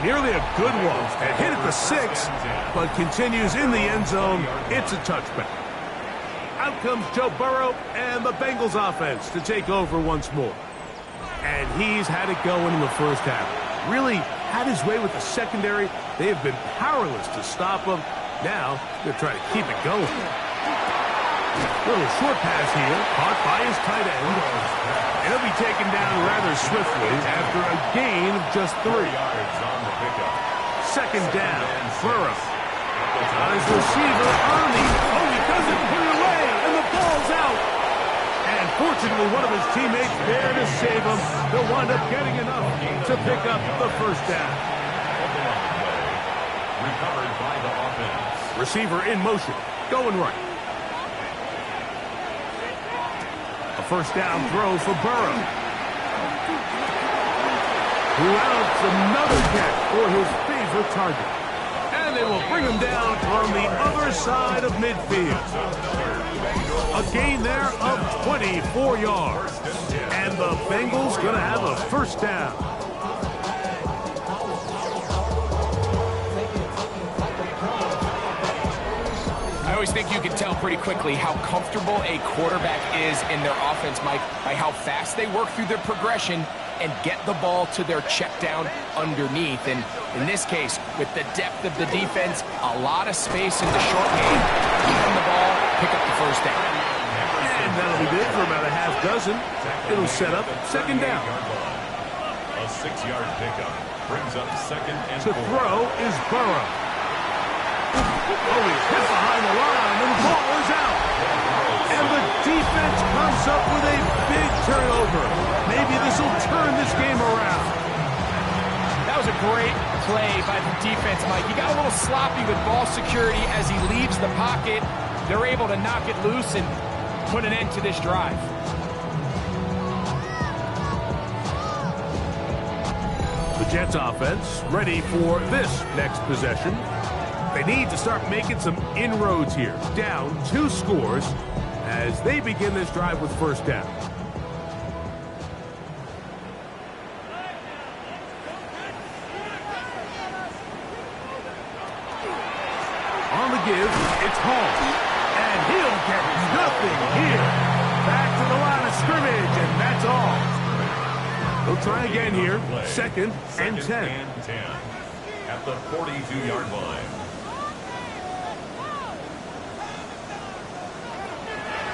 Nearly a good one. It hit at the 6, but continues in the end zone. It's a touchback. Out comes Joe Burrow and the Bengals offense to take over once more. And he's had it going in the first half. Really had his way with the secondary. They have been powerless to stop him. Now they're trying to keep it going. Little short pass here, caught by his tight end. He'll be taken down rather swiftly after a gain of just 3. Second down, Burrow. On his receiver, Army. Oh, he doesn't put it away, and the ball's out. And fortunately, one of his teammates there to save him. They'll wind up getting enough to pick up the first down. Recovered by the offense. Receiver in motion, going right. A first down throw for Burrow. Who else another catch for his favorite target. And they will bring him down on the other side of midfield. A gain there of 24 yards. And the Bengals going to have a first down. I always think you can tell pretty quickly how comfortable a quarterback is in their offense, Mike, by how fast they work through their progression and get the ball to their check down underneath. And in this case, with the depth of the defense, a lot of space in the short game, run the ball, pick up the first down. And that'll be good for about a half dozen. It'll set up second down. A 6-yard pickup brings up second and to 4. Throw is Burrow. Oh, he's hit behind the line, and the ball is out. And the defense comes up with a big turnover. Maybe this will turn this game around. That was a great play by the defense, Mike. He got a little sloppy with ball security as he leaves the pocket. They're able to knock it loose and put an end to this drive. The Jets offense ready for this next possession. They need to start making some inroads here. Down 2 scores as they begin this drive with first down. On the give, it's Hall. And he'll get nothing here. Back to the line of scrimmage, and that's all. They'll try again here. Second and 10. At the 42-yard line.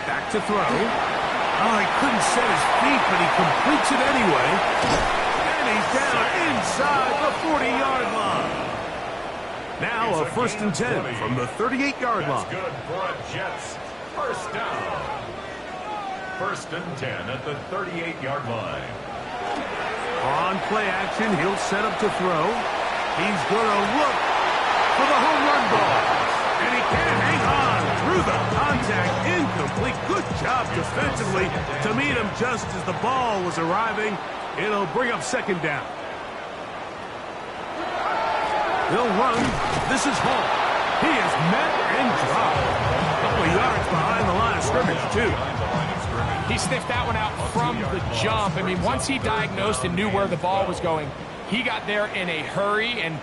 Back to throw. Oh, he couldn't set his feet, but he completes it anyway. And he's down inside the 40-yard line. Now a first and 10 from the 38-yard line. That's good for a Jets first down. First and 10 at the 38-yard line. On play action, he'll set up to throw. He's going to look for the home run ball. And he can't hang on through the contact. Incomplete. Good job defensively to meet him just as the ball was arriving. It'll bring up second down. They'll run. This is Hall. He is met and dropped. A couple of yards behind the line of scrimmage, too. He sniffed that one out from the jump. I mean, once he diagnosed and knew where the ball was going, he got there in a hurry, and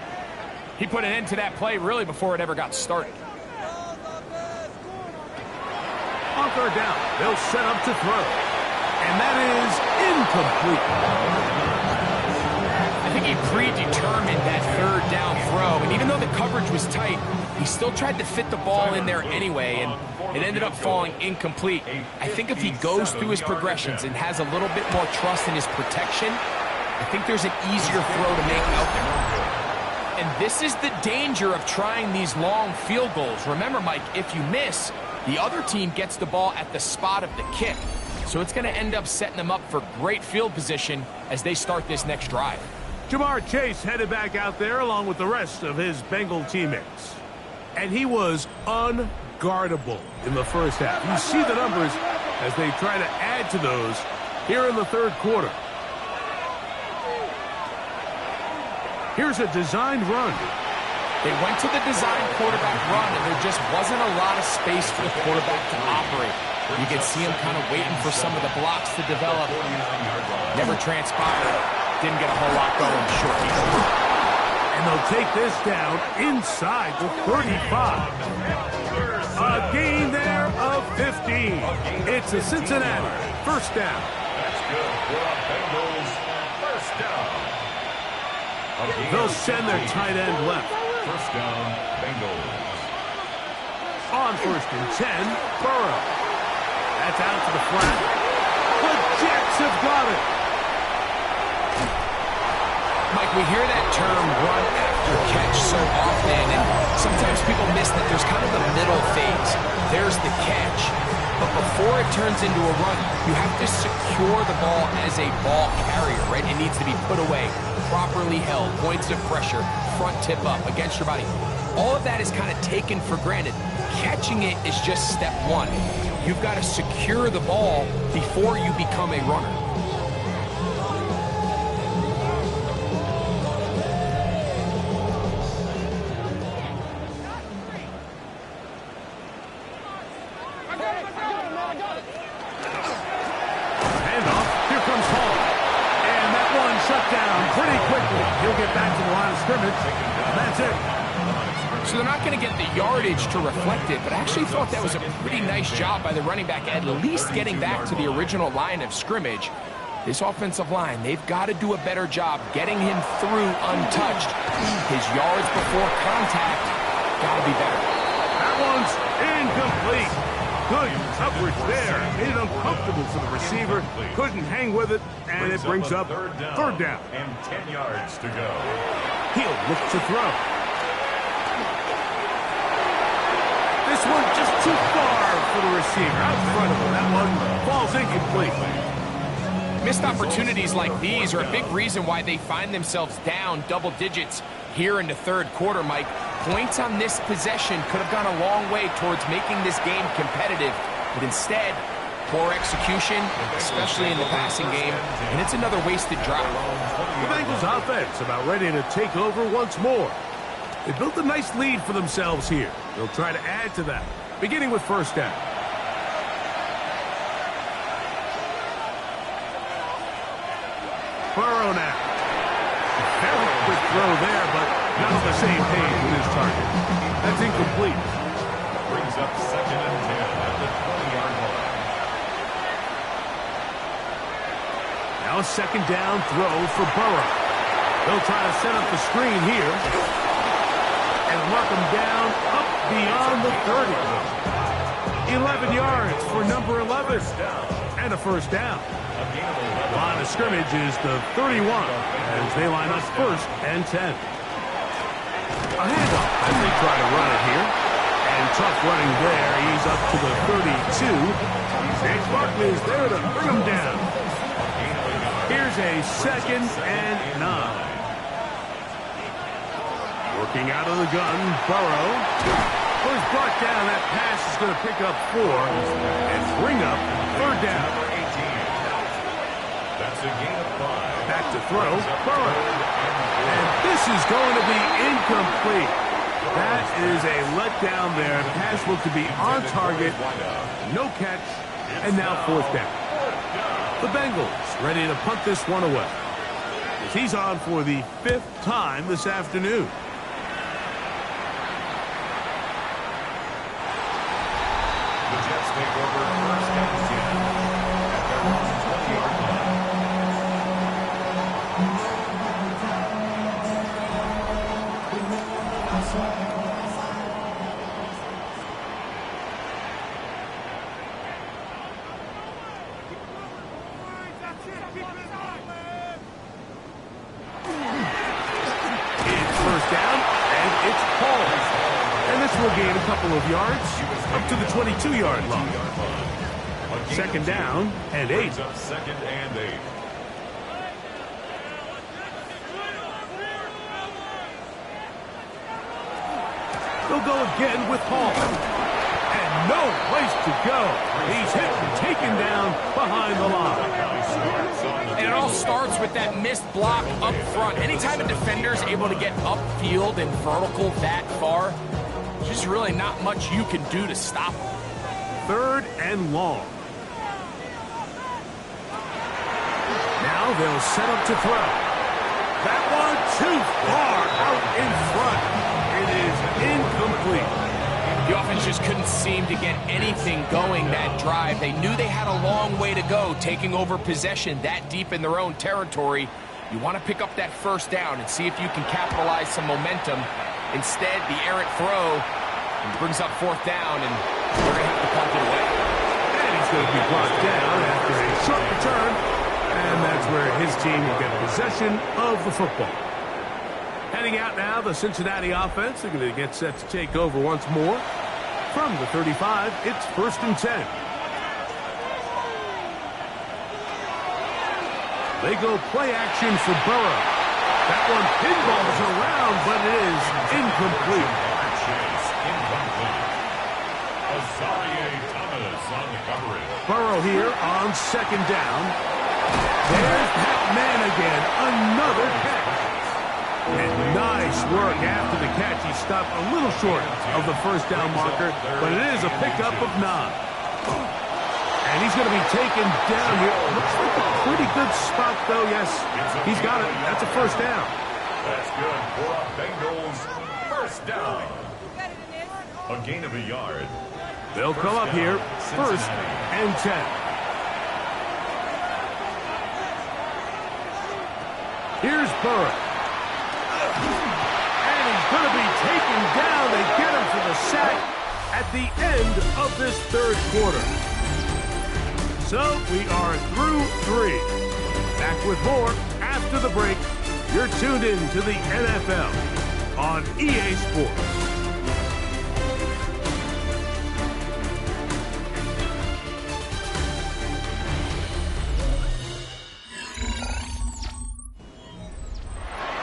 he put an end to that play really before it ever got started. On third down, they'll set up to throw. And that is incomplete. I think he predetermined that third down throw, and even though the coverage was tight, he still tried to fit the ball in there anyway, and it ended up falling incomplete. I think if he goes through his progressions and has a little bit more trust in his protection, I think there's an easier throw to make out there. And this is the danger of trying these long field goals. Remember, Mike, if you miss, the other team gets the ball at the spot of the kick. So it's going to end up setting them up for great field position as they start this next drive. Jamar Chase headed back out there along with the rest of his Bengal teammates. And he was unguardable in the first half. You see the numbers as they try to add to those here in the third quarter. Here's a designed run. They went to the designed quarterback run, and there just wasn't a lot of space for the quarterback to operate. You can see him kind of waiting for some of the blocks to develop. Never transpired. Didn't get a whole lot going short. And they'll take this down inside the 35. A gain there of 15. It's a Cincinnati first down. That's good for a Bengals first down. They'll send their tight end left. First down, Bengals. On first and 10, Burrow. That's out to the flat. The Jets have got it. Mike, we hear that term run after catch so often, and sometimes people miss that there's kind of a middle phase. There's the catch, but before it turns into a run, you have to secure the ball as a ball carrier, right? It needs to be put away, properly held, points of pressure, front tip up against your body. All of that is kind of taken for granted. Catching it is just step one. You've got to secure the ball before you become a runner. Handoff. Here comes Hall. And that one shut down pretty quickly. He'll get back to the line of scrimmage. That's it. So they're not going to get the yardage to reflect it, but I actually thought that was a pretty nice job by the running back, at least getting back to the original line of scrimmage. This offensive line, they've got to do a better job getting him through untouched. His yards before contact got to be better. That one's incomplete. Good coverage there. Made it uncomfortable for the receiver. Couldn't hang with it, and it brings up third down. And 10 yards to go. He'll look to throw. This one just too far for the receiver. Out in front of him. That one falls incomplete. Missed opportunities like these are a big reason why they find themselves down double digits here in the third quarter, Mike. Points on this possession could have gone a long way towards making this game competitive, but instead, poor execution, especially in the passing game, and it's another wasted drive. The Bengals offense about ready to take over once more. They built a nice lead for themselves here. They'll try to add to that, beginning with first down. Burrow now. Very quick throw there, but not on the same page with his target. That's incomplete. Brings up second and 10 at the 20-yard line. Now a second down throw for Burrow. They'll try to set up the screen here and mark him down up beyond the 30. 11 yards for number 11. And a first down. Line of scrimmage is the 31 as they line up first and 10. A handoff as they try to run it here. And tough running there. He's up to the 32. James Barkley is there to bring him down. Here's a second and 9. Working out of the gun, Burrow. He's brought down. That pass is going to pick up 4 and bring up third down. That's a gain of 5. Back to throw, Burrow. And this is going to be incomplete. That is a letdown there. Pass looked to be on target. No catch. And now fourth down. The Bengals ready to punt this one away, as he's on for the 5th time this afternoon. The Jets take over first and 10 at their own 20-yard line. It's first down, and it's called. And this will gain a couple of yards up to the 22-yard line. Second down and 8. Second and 8. They'll go again with Hall. And no place to go. He's hit and taken down behind the line. And it all starts with that missed block up front. Anytime a defender is able to get upfield and vertical that far, there's just really not much you can do to stop him. Third and long. Now they'll set up to throw. That one too far out in front. It is incomplete. The offense just couldn't seem to get anything going that drive. They knew they had a long way to go, taking over possession that deep in their own territory. You want to pick up that first down and see if you can capitalize some momentum. Instead, the errant throw brings up fourth down, and they're going to have to punt it away. And he's going to be brought down after a short return, and that's where his team will get possession of the football. Heading out now, the Cincinnati offense. They're going to get set to take over once more. From the 35, it's first and 10. They go play action for Burrow. That one pinballs around, but it is incomplete. Burrow here on second down. There's Pat Man again. Another catch. And nice work after the catch. He stopped a little short of the first down marker, but it is a pickup of 9. And he's going to be taken down here. Looks like a pretty good spot, though. Yes, he's got it. That's a first down. That's good for a Bengals first down. A gain of a yard. They'll come up here first and 10. Here's Burrow. And he's going to be taken down. They get him for the sack at the end of this third quarter. So we are through 3. Back with more after the break. You're tuned in to the NFL on EA Sports.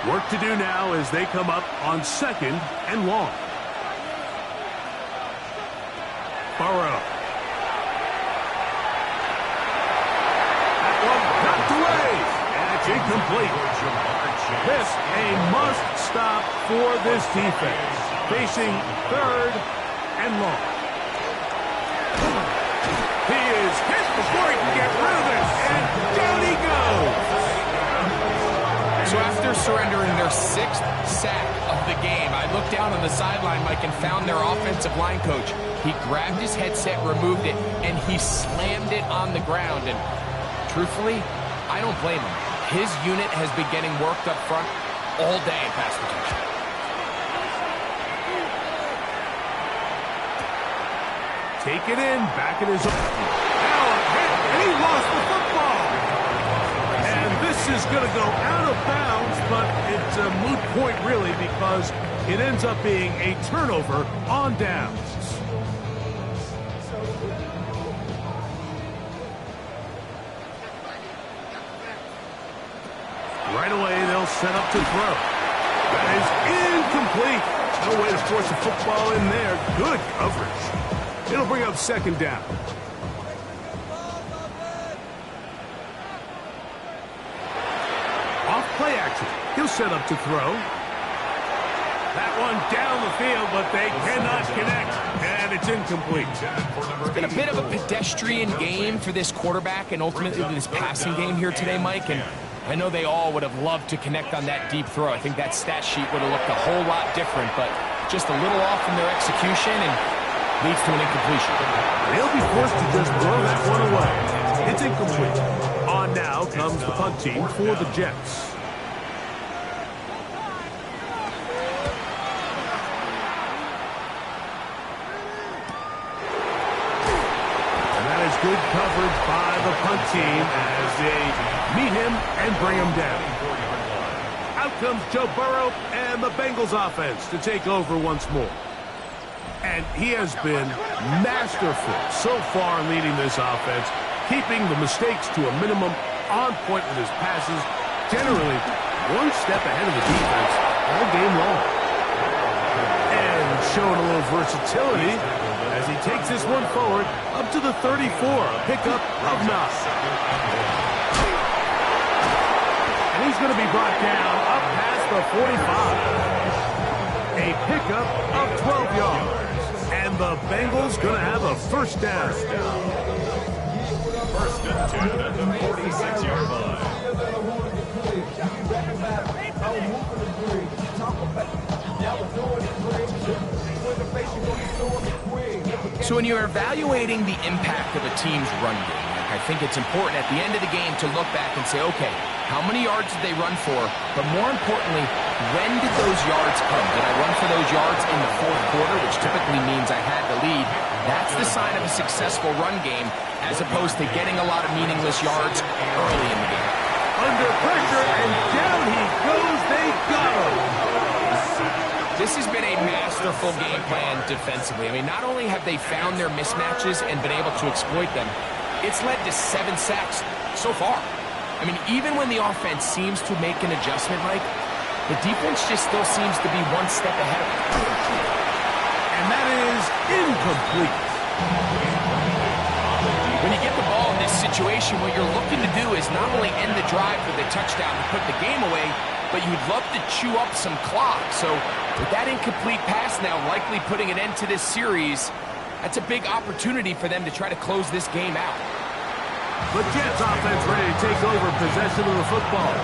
Work to do now as they come up on second and long. Burrow. That one knocked away. And it's incomplete. This a must stop for this defense. Facing third and long. He is hit before he can get rid of it. And down he goes. So after surrendering their 6th sack of the game, I looked down on the sideline, Mike, and found their offensive line coach. He grabbed his headset, removed it, and he slammed it on the ground. And truthfully, I don't blame him. His unit has been getting worked up front all day in pass protection. Take it in, back in his own. Now a hit, and he lost the football. And this is going to go out of bounds, but it's a moot point really because it ends up being a turnover on downs. Right away, they'll set up to throw. That is incomplete. No way to force a football in there. Good coverage. It'll bring up second down. Off play action. He'll set up to throw. That one down the field, but they cannot connect, and it's incomplete. It's been a bit of a pedestrian game for this quarterback and ultimately this passing game here today, Mike, and I know they all would have loved to connect on that deep throw. I think that stat sheet would have looked a whole lot different, but just a little off in their execution and leads to an incompletion. They'll be forced to just throw that one away. It's incomplete. On now comes the punt team for the Jets. good coverage by the punt team as they meet him and bring him down. Out comes Joe Burrow and the Bengals offense to take over once more. And he has been masterful so far leading this offense, keeping the mistakes to a minimum, on point with his passes, generally one step ahead of the defense all game long. And showing a little versatility as he takes this one forward up to the 34, a pickup of 9. And he's going to be brought down up past the 45. A pickup of 12 yards. And the Bengals going to have a first down. First and 10 at the 46-yard line. So when you're evaluating the impact of a team's run game, I think it's important at the end of the game to look back and say, okay, how many yards did they run for? But more importantly, when did those yards come? Did I run for those yards in the fourth quarter, which typically means I had the lead? That's the sign of a successful run game, as opposed to getting a lot of meaningless yards early in the game. Under pressure, and down he goes. They got him. This has been a masterful game plan defensively. I mean, not only have they found their mismatches and been able to exploit them, it's led to 7 sacks so far. I mean, even when the offense seems to make an adjustment, Mike, the defense just still seems to be one step ahead of them. And that is incomplete. When you get the ball in this situation, what you're looking to do is not only end the drive with a touchdown to put the game away, but you'd love to chew up some clock. So with that incomplete pass now likely putting an end to this series, that's a big opportunity for them to try to close this game out. The Jets offense ready to take over possession of the football.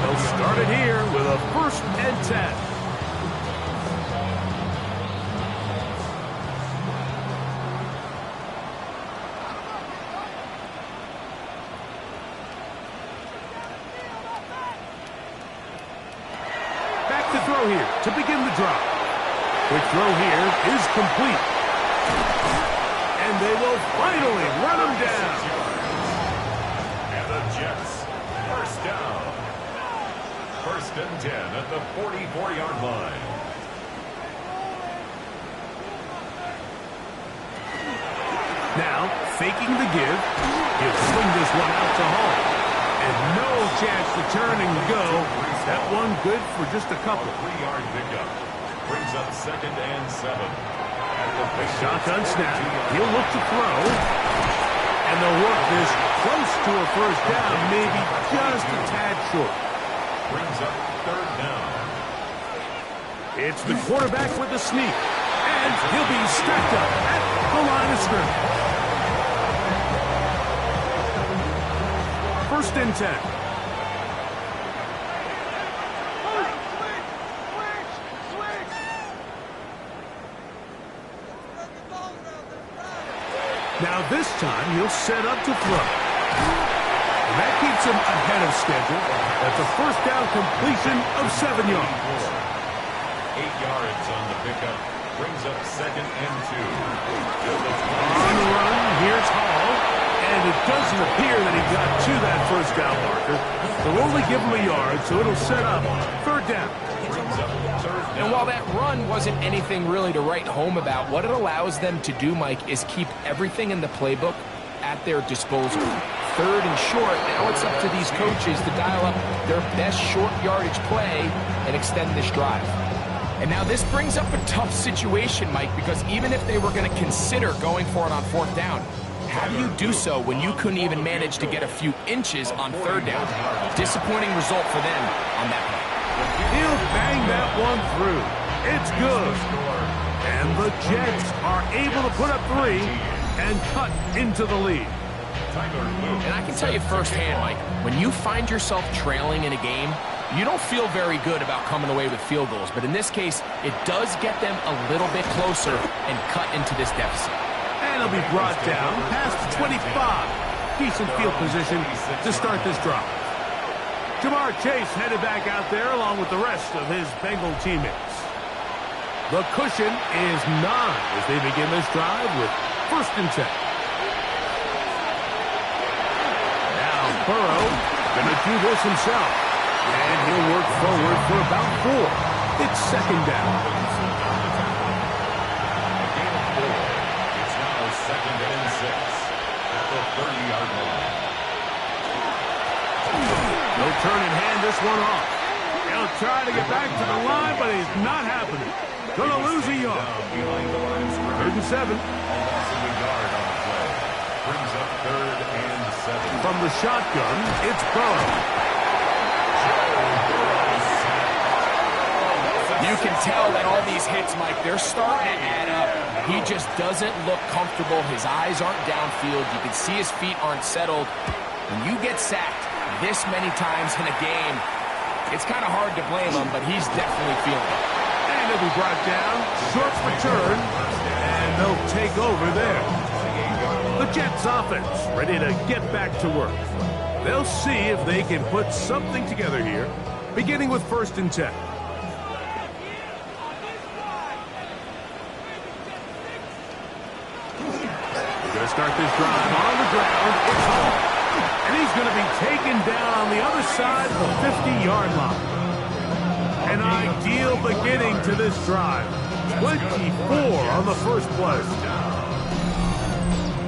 They'll start it here with a first and 10. Back to throw here to begin the drive. Quick throw here is complete. And they will finally run him down. And the Jets, first down. First and 10 at the 44-yard line. Now, faking the give, he'll swing this one out to home. And no chance to turn and go. That one good for just a couple. 3-yard pickup. Brings up second and 7. Shotgun snap. He'll look to throw. And they'll work this close to a first down, maybe just a tad short. Brings up third down. It's the quarterback with the sneak. And he'll be stacked up at the line of scrimmage. First and 10. Now this time he'll set up to throw. And that keeps him ahead of schedule. That's a first down completion of 7 yards. 8 yards on the pickup. Brings up second and 2. On the run, here's Hall. And it doesn't appear that he got to that first down marker. They'll only give him a yard, so it'll set up third down. Brings up third down. And while that run wasn't anything really to write home about, what it allows them to do, Mike, is keep everything in the playbook at their disposal. Third and short, now it's up to these coaches to dial up their best short yardage play and extend this drive. And now this brings up a tough situation, Mike, because even if they were going to consider going for it on fourth down, how do you do so when you couldn't even manage to get a few inches on third down? Disappointing result for them on that play. He'll bang that one through. It's good. And the Jets are able to put up 3 and cut into the lead. And I can tell you firsthand, Mike, when you find yourself trailing in a game, you don't feel very good about coming away with field goals. But in this case, it does get them a little bit closer and cut into this deficit. And he'll be brought down past the 25. Decent field position to start this drive. Jamar Chase headed back out there along with the rest of his Bengal teammates. The cushion is 9 as they begin this drive with first and 10. Burrow going to do this himself. And he'll work forward for about 4. It's second down. A gain of 4. It's now second and 6 at the 30-yard line. He'll turn and hand this one off. He'll try to get back to the line, but it's not happening. Going to lose a yard. Behind the line of scrimmage. 3rd and 7. A loss of a yard on the play. Brings up 3rd and 7. From the shotgun, it's Burrow. You can tell that all these hits, Mike, they're starting to add up. He just doesn't look comfortable. His eyes aren't downfield. You can see his feet aren't settled. When you get sacked this many times in a game, it's kind of hard to blame him, but he's definitely feeling it. And he'll be brought down. Short return. And they'll take over there. The Jets offense ready to get back to work. They'll see if they can put something together here, beginning with 1st and 10. We're going to start this drive on the ground. It's Hall. And he's going to be taken down on the other side of the 50-yard line. An ideal beginning to this drive. 24 on the first play.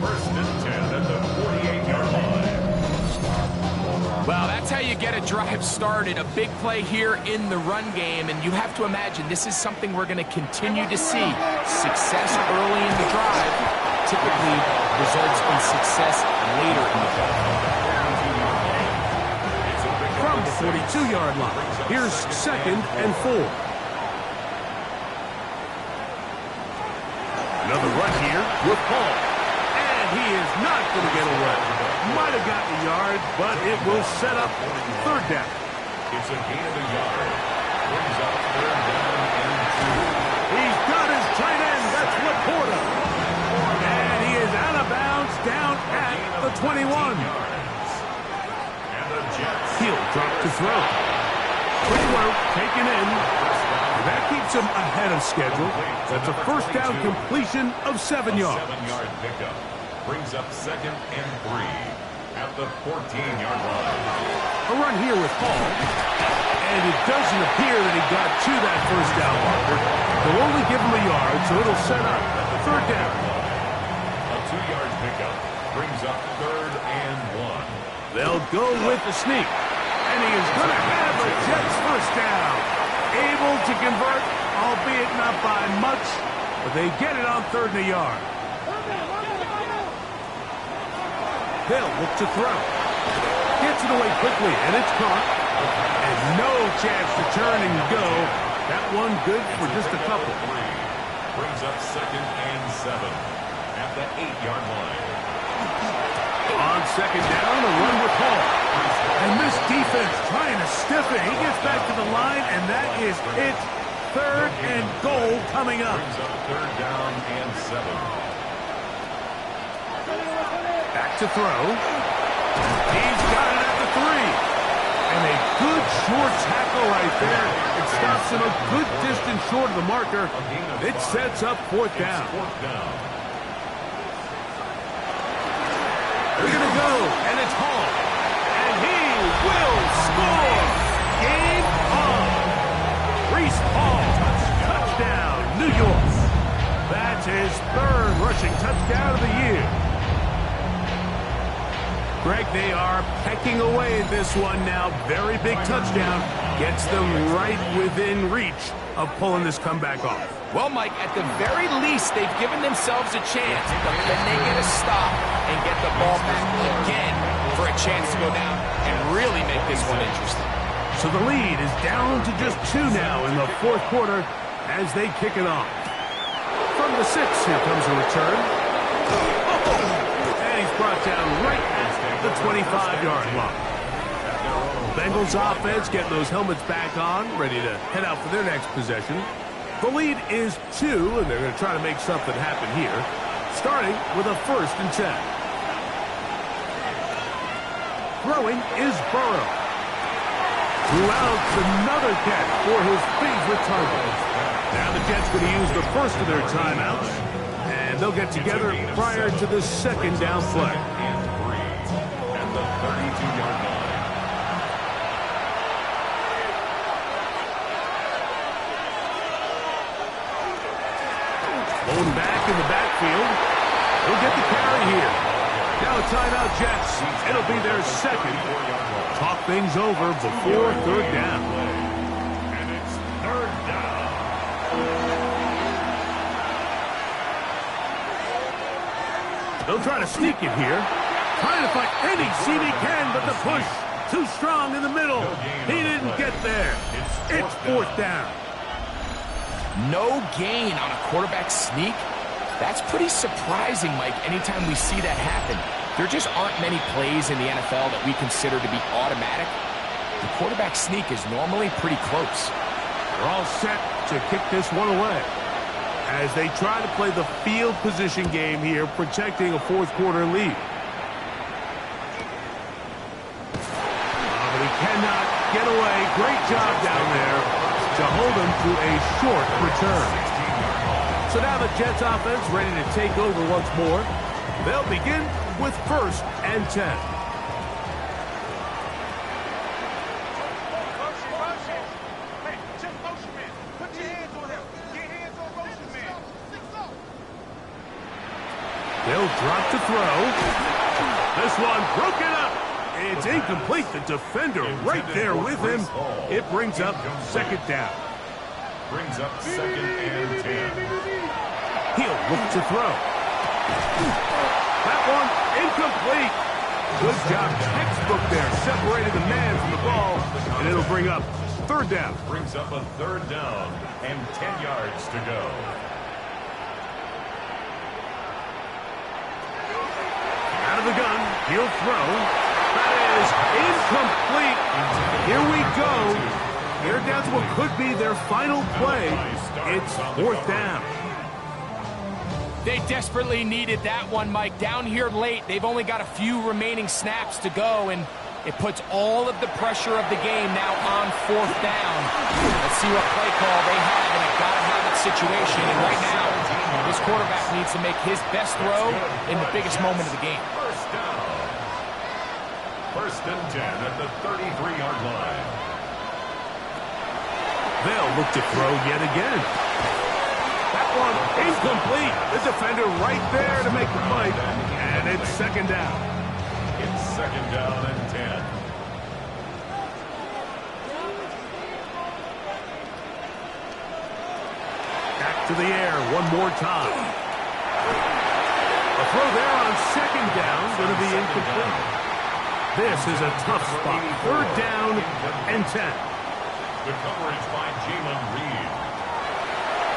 1st and 10 at the 48-yard line. Well, that's how you get a drive started. A big play here in the run game, and you have to imagine this is something we're going to continue to see. Success early in the drive typically results in success later in the drive. From the 42-yard line, here's 2nd and 4. Another run here with Paul. And he is not going to get away. Might have gotten a yard, but it will set up 3rd down. It's a gain of a yard. Brings up 3rd down and 2. He's got his tight end. That's Laporta. And he is out of bounds down at the 21. And the Jets. He'll drop to throw. Quick work taken in. That keeps him ahead of schedule. That's a 1st down completion of 7 yards. 7-yard pickup. Brings up 2nd and 3 at the 14-yard line. A run here with Paul. And it doesn't appear that he got to that 1st down marker. They'll only give him a yard, so it'll set up 3rd down. A 2-yard pickup brings up 3rd and 1. They'll go with the sneak. And he is going to have a Jets 1st down. Able to convert, albeit not by much, but they get it on 3rd and a yard. They'll look to throw. Gets it away quickly, and it's caught. And no chance to turn and go. That one good for just a couple. Brings up 2nd and 7 at the 8-yard line. On 2nd down, a run with Hall. And this defense trying to stiff it. He gets back to the line, and that is it. 3rd and goal coming up. Brings up 3rd down and 7. Back to throw. He's got it at the 3. And a good short tackle right there. It stops him a good distance short of the marker. It sets up 4th down. 4th down. They're going to go, and it's Hall. And he will score. Game on. Reese Hall, touchdown, New York. That's his 3rd rushing touchdown of the year. Greg, they are pecking away at this one now. Very big touchdown. Gets them right within reach of pulling this comeback off. Well, Mike, at the very least, they've given themselves a chance, but then they get a stop and get the ball back again for a chance to go down and really make this one interesting. So the lead is down to just 2 now in the 4th quarter as they kick it off. From the 6, here comes a return. And he's brought down right at the 25-yard line. Bengals offense getting those helmets back on, ready to head out for their next possession. The lead is 2, and they're going to try to make something happen here, starting with a 1st and 10. Throwing is Burrow. Throughout another catch for his favorite target. Now the Jets going to use the first of their timeouts, and they'll get together prior to the 2nd down play. And the 32-yard in the backfield. He'll get the carry here. Now a timeout, Jets. It'll be their second. Talk things over before third down. And it's third down. They'll try to sneak it here. Trying to find any seam he can, but the push too strong in the middle. He didn't get there. It's fourth down. No gain on a quarterback sneak? That's pretty surprising, Mike, anytime we see that happen. There just aren't many plays in the NFL that we consider to be automatic. The quarterback sneak is normally pretty close. They're all set to kick this one away as they try to play the field position game here, protecting a fourth quarter lead. But he cannot get away. Great job down there to hold him to a short return. So now the Jets offense ready to take over once more. They'll begin with 1st and 10. They'll drop to throw. This one broken up. It's incomplete. The defender right there with him. It brings up second down. Brings up 2nd and 10. He'll look to throw. That one incomplete. Good job, textbook there. Separated the man from the ball, and it'll bring up third down. Brings up a third down and 10 yards to go. Out of the gun, he'll throw. That is incomplete. Here we go. They're down to what could be their final play. It's fourth down. They desperately needed that one, Mike. Down here late, they've only got a few remaining snaps to go, and it puts all of the pressure of the game now on fourth down. Let's see what play call they have in a gotta-have-it situation. And right now, this quarterback needs to make his best throw in the biggest moment of the game. First down. 1st and 10 at the 33-yard line. They'll look to throw yet again. That one incomplete. The defender right there to make the fight. And it's second down. It's 2nd down and 10. Back to the air one more time. A throw there on second down. Going to be incomplete. This is a tough spot. Third down and 10. The coverage by Jalen Reed.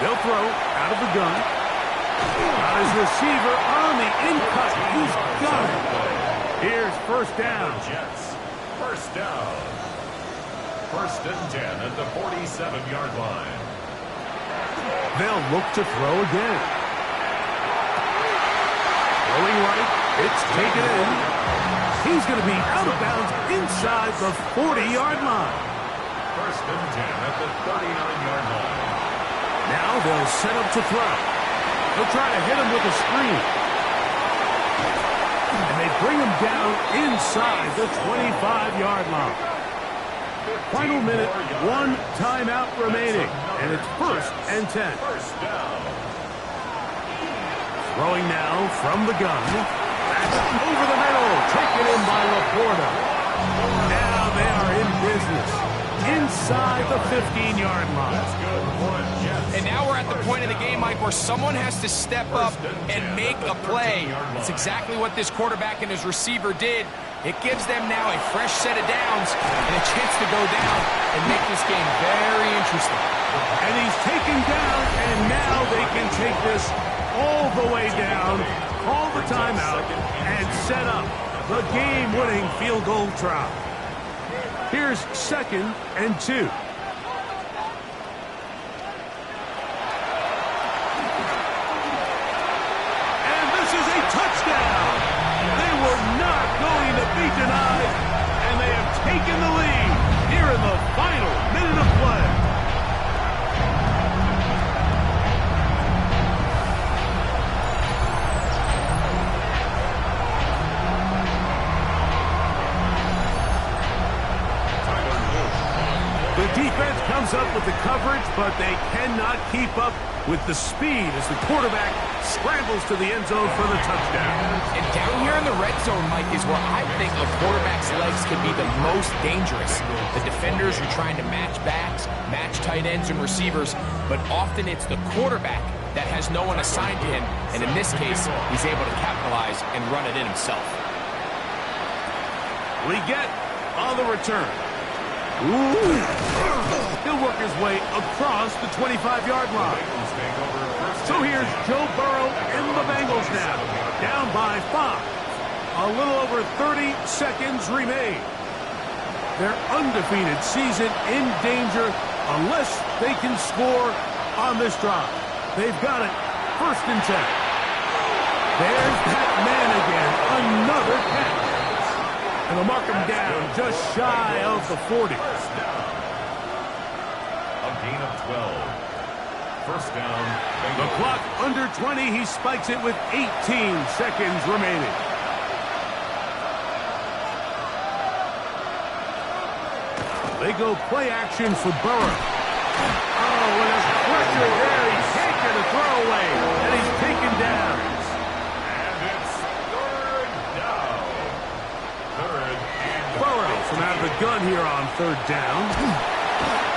They'll throw out of the gun. Got his receiver on the in-cut. He's got it. Here's first down. Jets. First down. 1st and 10 at the 47-yard line. They'll look to throw again. Throwing right. It's taken in. He's going to be out of bounds inside the 40-yard line. 1st and 10 at the 39-yard line. Now they'll set up to throw. They'll try to hit him with a screen. And they bring him down inside the 25-yard line. Final minute, one timeout remaining. And it's 1st and 10. First down. Throwing now from the gun. That's over the middle. Taken in by Laporta. Now they are in business. Inside the 15-yard line. And now we're at the point of the game, Mike, where someone has to step up and make a play. That's exactly what this quarterback and his receiver did. It gives them now a fresh set of downs and a chance to go down and make this game very interesting. And he's taken down, and now they can take this all the way down, call the timeout, and set up the game-winning field goal try. Here's 2nd and 2. And this is a touchdown. They were not going to be denied, and they have taken the lead here in the final minute of play. The defense comes up with the coverage, but they cannot keep up with the speed as the quarterback scrambles to the end zone for the touchdown. And down here in the red zone, Mike, is where I think a quarterback's legs can be the most dangerous. The defenders are trying to match backs, match tight ends and receivers, but often it's the quarterback that has no one assigned to him, and in this case, he's able to capitalize and run it in himself. We get on the return. Ooh. He'll work his way across the 25-yard line. So here's Joe Burrow and the Bengals now, down by 5. A little over 30 seconds remain. Their undefeated season in danger unless they can score on this drive. They've got it. 1st and 10. There's that man again. Another catch. And they'll mark him down just shy of the 40. A gain of 12. 1st down. The clock under 20. He spikes it with 18 seconds remaining. They go play action for Burrow. Oh, what a pressure there. He can't get a throwaway. And he's taken down. And it's 3rd down. 3rd and Burrow from out of the gun here on 3rd down.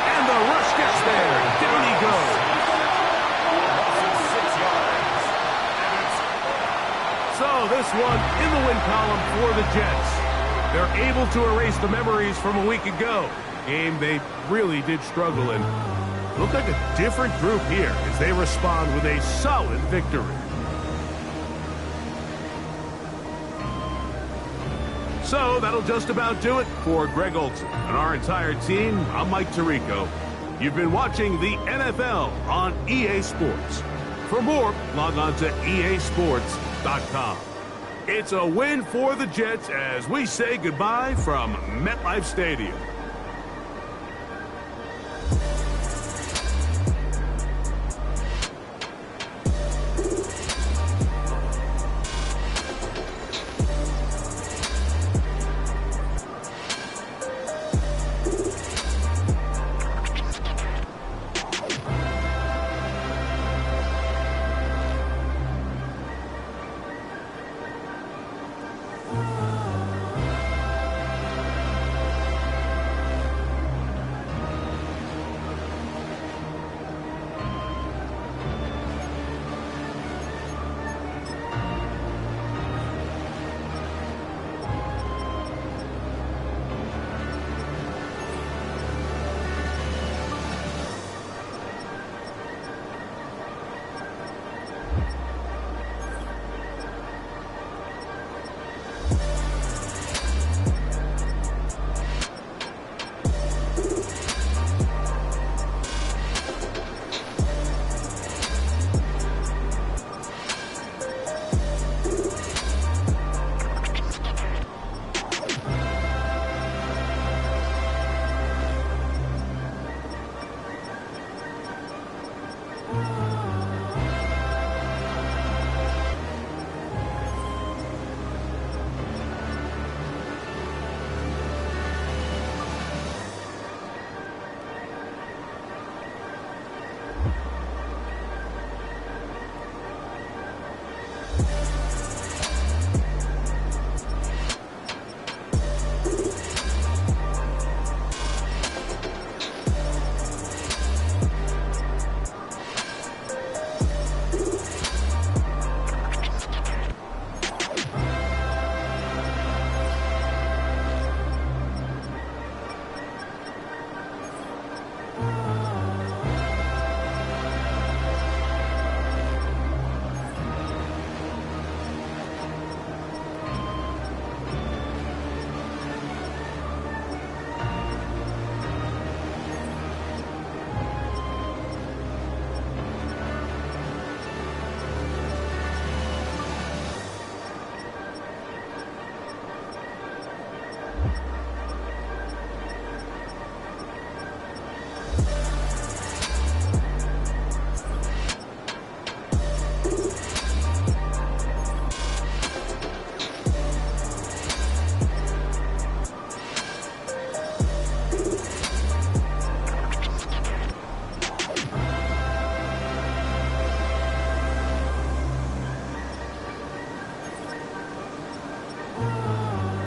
And the rush gets there. Down he goes. 6 yards. And it's So this one in the win column for the Jets. They're able to erase the memories from a week ago. Game they really did struggle in. Look like a different group here as they respond with a solid victory. So that'll just about do it for Greg Olson and our entire team. I'm Mike Tirico. You've been watching the NFL on EA Sports. For more, log on to easports.com. It's a win for the Jets as we say goodbye from MetLife Stadium.